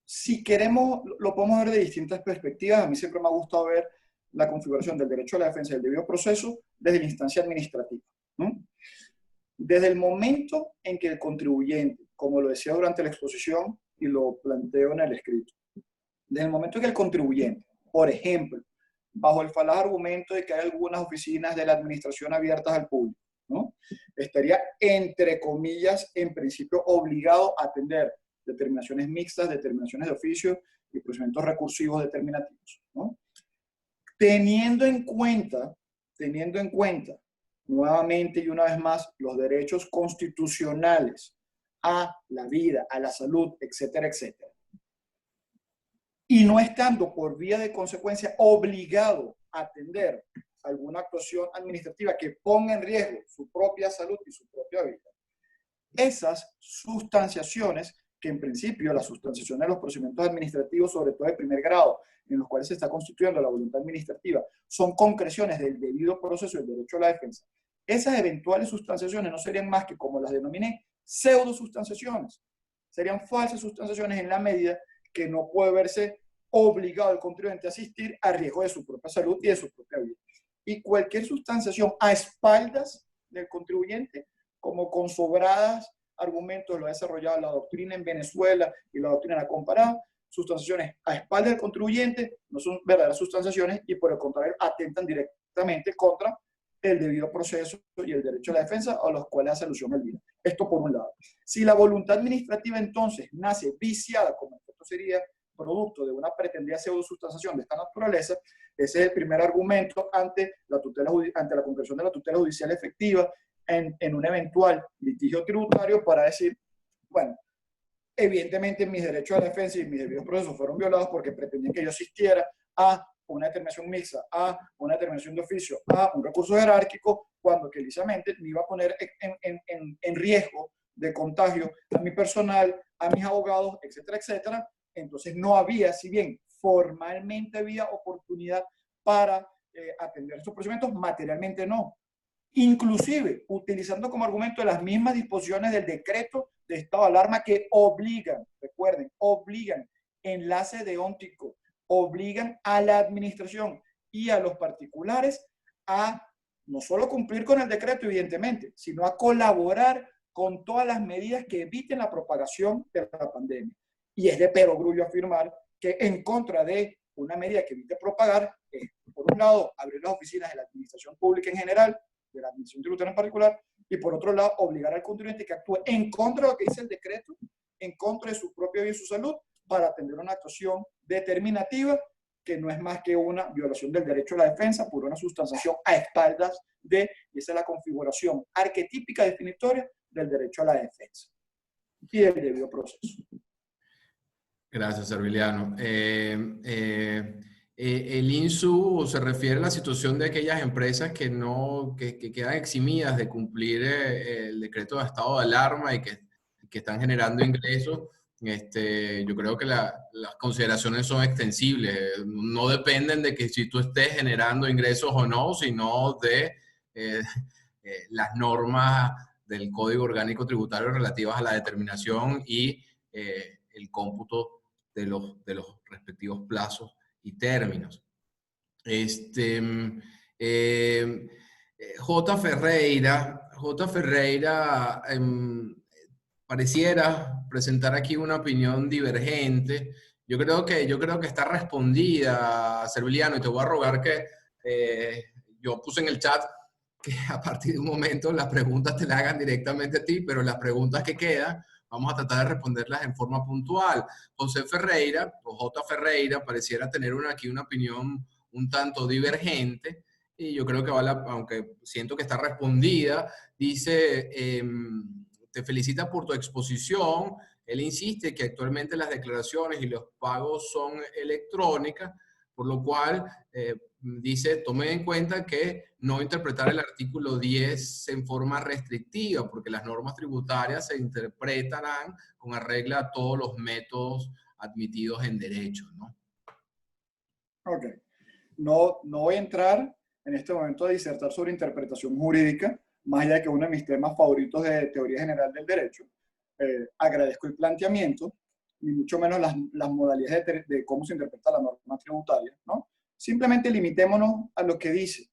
si queremos, lo podemos ver de distintas perspectivas. A mí siempre me ha gustado ver la configuración del derecho a la defensa y del debido proceso desde la instancia administrativa, ¿no? Desde el momento en que el contribuyente, como lo decía durante la exposición y lo planteo en el escrito, desde el momento en que el contribuyente, por ejemplo, bajo el falaz argumento de que hay algunas oficinas de la administración abiertas al público, ¿no?, estaría, entre comillas, en principio obligado a atender determinaciones mixtas, determinaciones de oficio y procedimientos recursivos determinativos, ¿no? Teniendo en cuenta, nuevamente y una vez más, los derechos constitucionales a la vida, a la salud, etcétera, etcétera, y no estando por vía de consecuencia obligado a atender alguna actuación administrativa que ponga en riesgo su propia salud y su propia vida, esas sustanciaciones, que en principio la sustanciación de los procedimientos administrativos, sobre todo de primer grado, en los cuales se está constituyendo la voluntad administrativa, son concreciones del debido proceso del derecho a la defensa. Esas eventuales sustanciaciones no serían más que, como las denominé, pseudosustanciaciones. Serían falsas sustanciaciones en la medida que no puede verse obligado el contribuyente a asistir a riesgo de su propia salud y de su propia vida. Y cualquier sustanciación a espaldas del contribuyente, como con sobradas argumentos lo ha desarrollado la doctrina en Venezuela y la doctrina comparada, sustanciaciones a espaldas del contribuyente no son verdaderas sustanciaciones y por el contrario atentan directamente contra el debido proceso y el derecho a la defensa a los cuales hace alusión el BID. Esto por un lado. Si la voluntad administrativa entonces nace viciada, como esto sería producto de una pretendida pseudosustanciación de esta naturaleza, ese es el primer argumento ante la concreción de la tutela judicial efectiva en un eventual litigio tributario para decir, bueno, evidentemente mis derechos a la defensa y mis debidos procesos fueron violados porque pretendían que yo asistiera a una determinación mixta, a una determinación de oficio, a un recurso jerárquico, cuando que lisamente me iba a poner en riesgo de contagio a mi personal, a mis abogados, etcétera, etcétera. Entonces no había, si bien formalmente había oportunidad para atender estos procedimientos, materialmente no. Inclusive utilizando como argumento las mismas disposiciones del decreto de estado de alarma que obligan, recuerden, obligan enlace deóntico, obligan a la administración y a los particulares a no solo cumplir con el decreto, evidentemente, sino a colaborar con todas las medidas que eviten la propagación de la pandemia. Y es de perogrullo afirmar que en contra de una medida que evite propagar, por un lado, abrir las oficinas de la administración pública en general, de la administración tributaria en particular, y por otro lado, obligar al contribuyente que actúe en contra de lo que dice el decreto, en contra de su propia vida y su salud, para atender una actuación determinativa que no es más que una violación del derecho a la defensa por una sustanciación a espaldas de, y esa es la configuración arquetípica definitoria del derecho a la defensa y del debido proceso. Gracias, Serviliano. El INSU se refiere a la situación de aquellas empresas que quedan eximidas de cumplir el decreto de estado de alarma y que están generando ingresos. Yo creo que las consideraciones son extensibles. No dependen de que si tú estés generando ingresos o no, sino de las normas del Código Orgánico Tributario relativas a la determinación y el cómputo de los respectivos plazos y términos. J. Ferreira pareciera presentar aquí una opinión divergente. Yo creo que está respondida, Serviliano, y te voy a rogar que yo puse en el chat que a partir de un momento las preguntas te las hagan directamente a ti, pero las preguntas que quedan vamos a tratar de responderlas en forma puntual. José Ferreira, o J. Ferreira, pareciera tener aquí una opinión un tanto divergente, y yo creo que aunque siento que está respondida, dice, te felicita por tu exposición. Él insiste que actualmente las declaraciones y los pagos son electrónicas, por lo cual dice, tome en cuenta que no interpretar el artículo 10 en forma restrictiva, porque las normas tributarias se interpretarán con arreglo a todos los métodos admitidos en derecho, ¿no? Ok. No voy a entrar en este momento a disertar sobre interpretación jurídica, más allá de que uno de mis temas favoritos de teoría general del derecho. Agradezco el planteamiento, ni mucho menos las modalidades de cómo se interpreta la norma tributaria, ¿no? Simplemente limitémonos a lo que dice.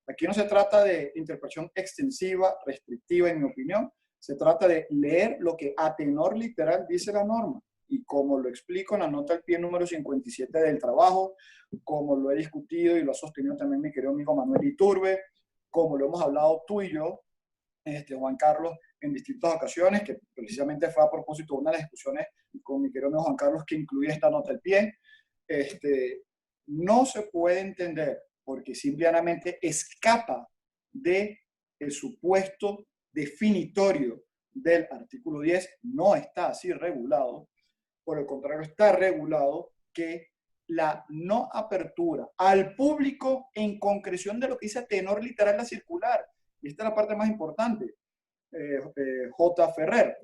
Aquí no se trata de interpretación extensiva, restrictiva, en mi opinión. Se trata de leer lo que a tenor literal dice la norma. Y como lo explico en la nota al pie número 57 del trabajo, como lo he discutido y lo ha sostenido también mi querido amigo Manuel Iturbe, como lo hemos hablado tú y yo, Juan Carlos, en distintas ocasiones, que precisamente fue a propósito de una de las discusiones con mi querido amigo Juan Carlos que incluía esta nota al pie, no se puede entender porque simplemente escapa del supuesto definitorio del artículo 10, no está así regulado, por el contrario está regulado que la no apertura al público en concreción de lo que dice a tenor literal la circular, y esta es la parte más importante, J. Ferrer,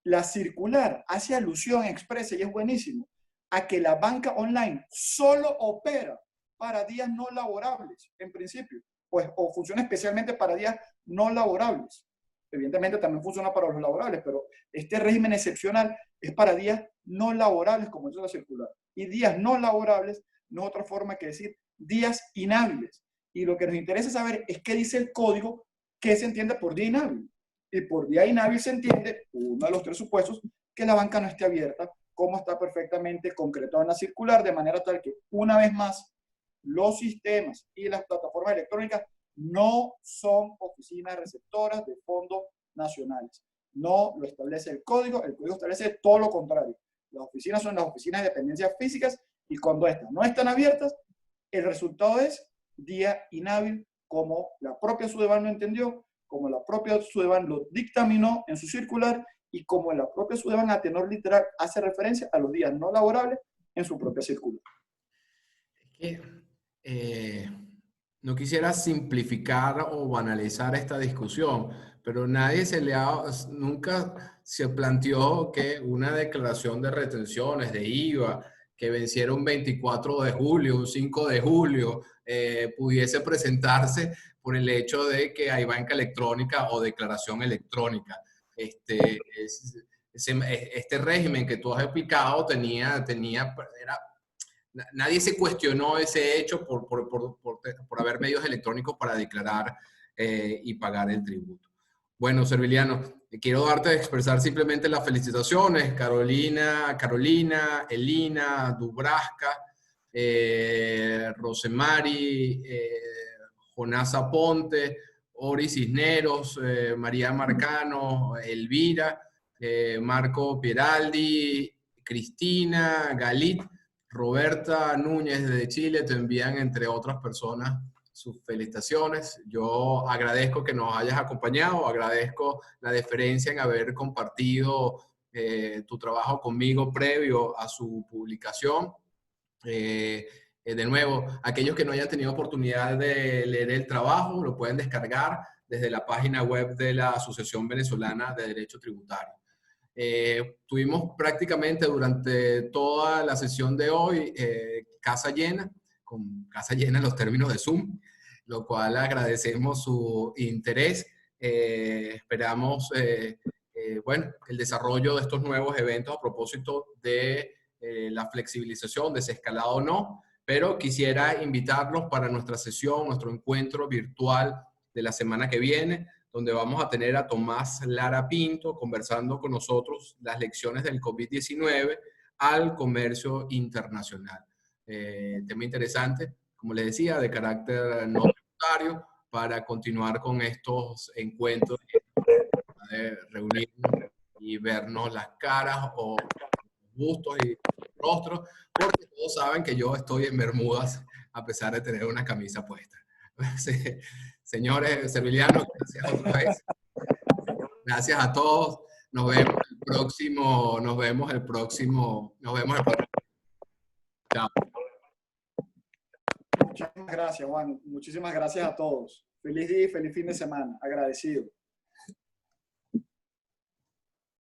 la circular hace alusión expresa, y es buenísimo, a que la banca online solo opera para días no laborables, en principio, pues, o funciona especialmente para días no laborables. Evidentemente también funciona para los laborables, pero este régimen excepcional es para días no laborables, como dice la circular. Y días no laborables no es otra forma que decir días inhábiles. Y lo que nos interesa saber es qué dice el código, qué se entiende por día inhábil. Y por día inhábil se entiende, uno de los tres supuestos, que la banca no esté abierta, como está perfectamente concretado en la circular, de manera tal que, una vez más, los sistemas y las plataformas electrónicas no son oficinas receptoras de fondos nacionales. No lo establece el código establece todo lo contrario. Las oficinas son las oficinas de dependencias físicas y cuando estas no están abiertas, el resultado es día inhábil, como la propia Sudeban lo entendió, como la propia Sudeban lo dictaminó en su circular y como la propia Sudeban a tenor literal hace referencia a los días no laborables en su propia circular. No quisiera simplificar o banalizar esta discusión, pero nunca se planteó que una declaración de retenciones de IVA que venciera un 24 de julio, un 5 de julio, pudiese presentarse por el hecho de que hay banca electrónica o declaración electrónica. Este régimen que tú has explicado nadie se cuestionó ese hecho por haber medios electrónicos para declarar y pagar el tributo. Bueno, Serviliano, quiero expresar simplemente las felicitaciones. Carolina, Elina, Dubrasca, Rosemary, Jonasa Ponte, Ori Cisneros, María Marcano, Elvira, Marco Pieraldi, Cristina, Galit, Roberta Núñez de Chile, te envían, entre otras personas, sus felicitaciones. Yo agradezco que nos hayas acompañado, agradezco la deferencia en haber compartido tu trabajo conmigo previo a su publicación. De nuevo, aquellos que no hayan tenido oportunidad de leer el trabajo, lo pueden descargar desde la página web de la Asociación Venezolana de Derecho Tributario. Tuvimos prácticamente durante toda la sesión de hoy casa llena en los términos de Zoom, lo cual agradecemos su interés. Esperamos el desarrollo de estos nuevos eventos a propósito de la flexibilización, desescalado o no, pero quisiera invitarlos para nuestra sesión, nuestro encuentro virtual de la semana que viene, donde vamos a tener a Tomás Lara Pinto conversando con nosotros las lecciones del COVID-19 al comercio internacional. Tema interesante, como les decía, de carácter no tributario, para continuar con estos encuentros, de reunirnos y vernos las caras o gustos y rostros, porque todos saben que yo estoy en Bermudas a pesar de tener una camisa puesta. Señores Serviliano, gracias otra vez. Gracias a todos. Nos vemos el próximo. Chao. Muchísimas gracias, Juan. Muchísimas gracias a todos. Feliz día y feliz fin de semana. Agradecido.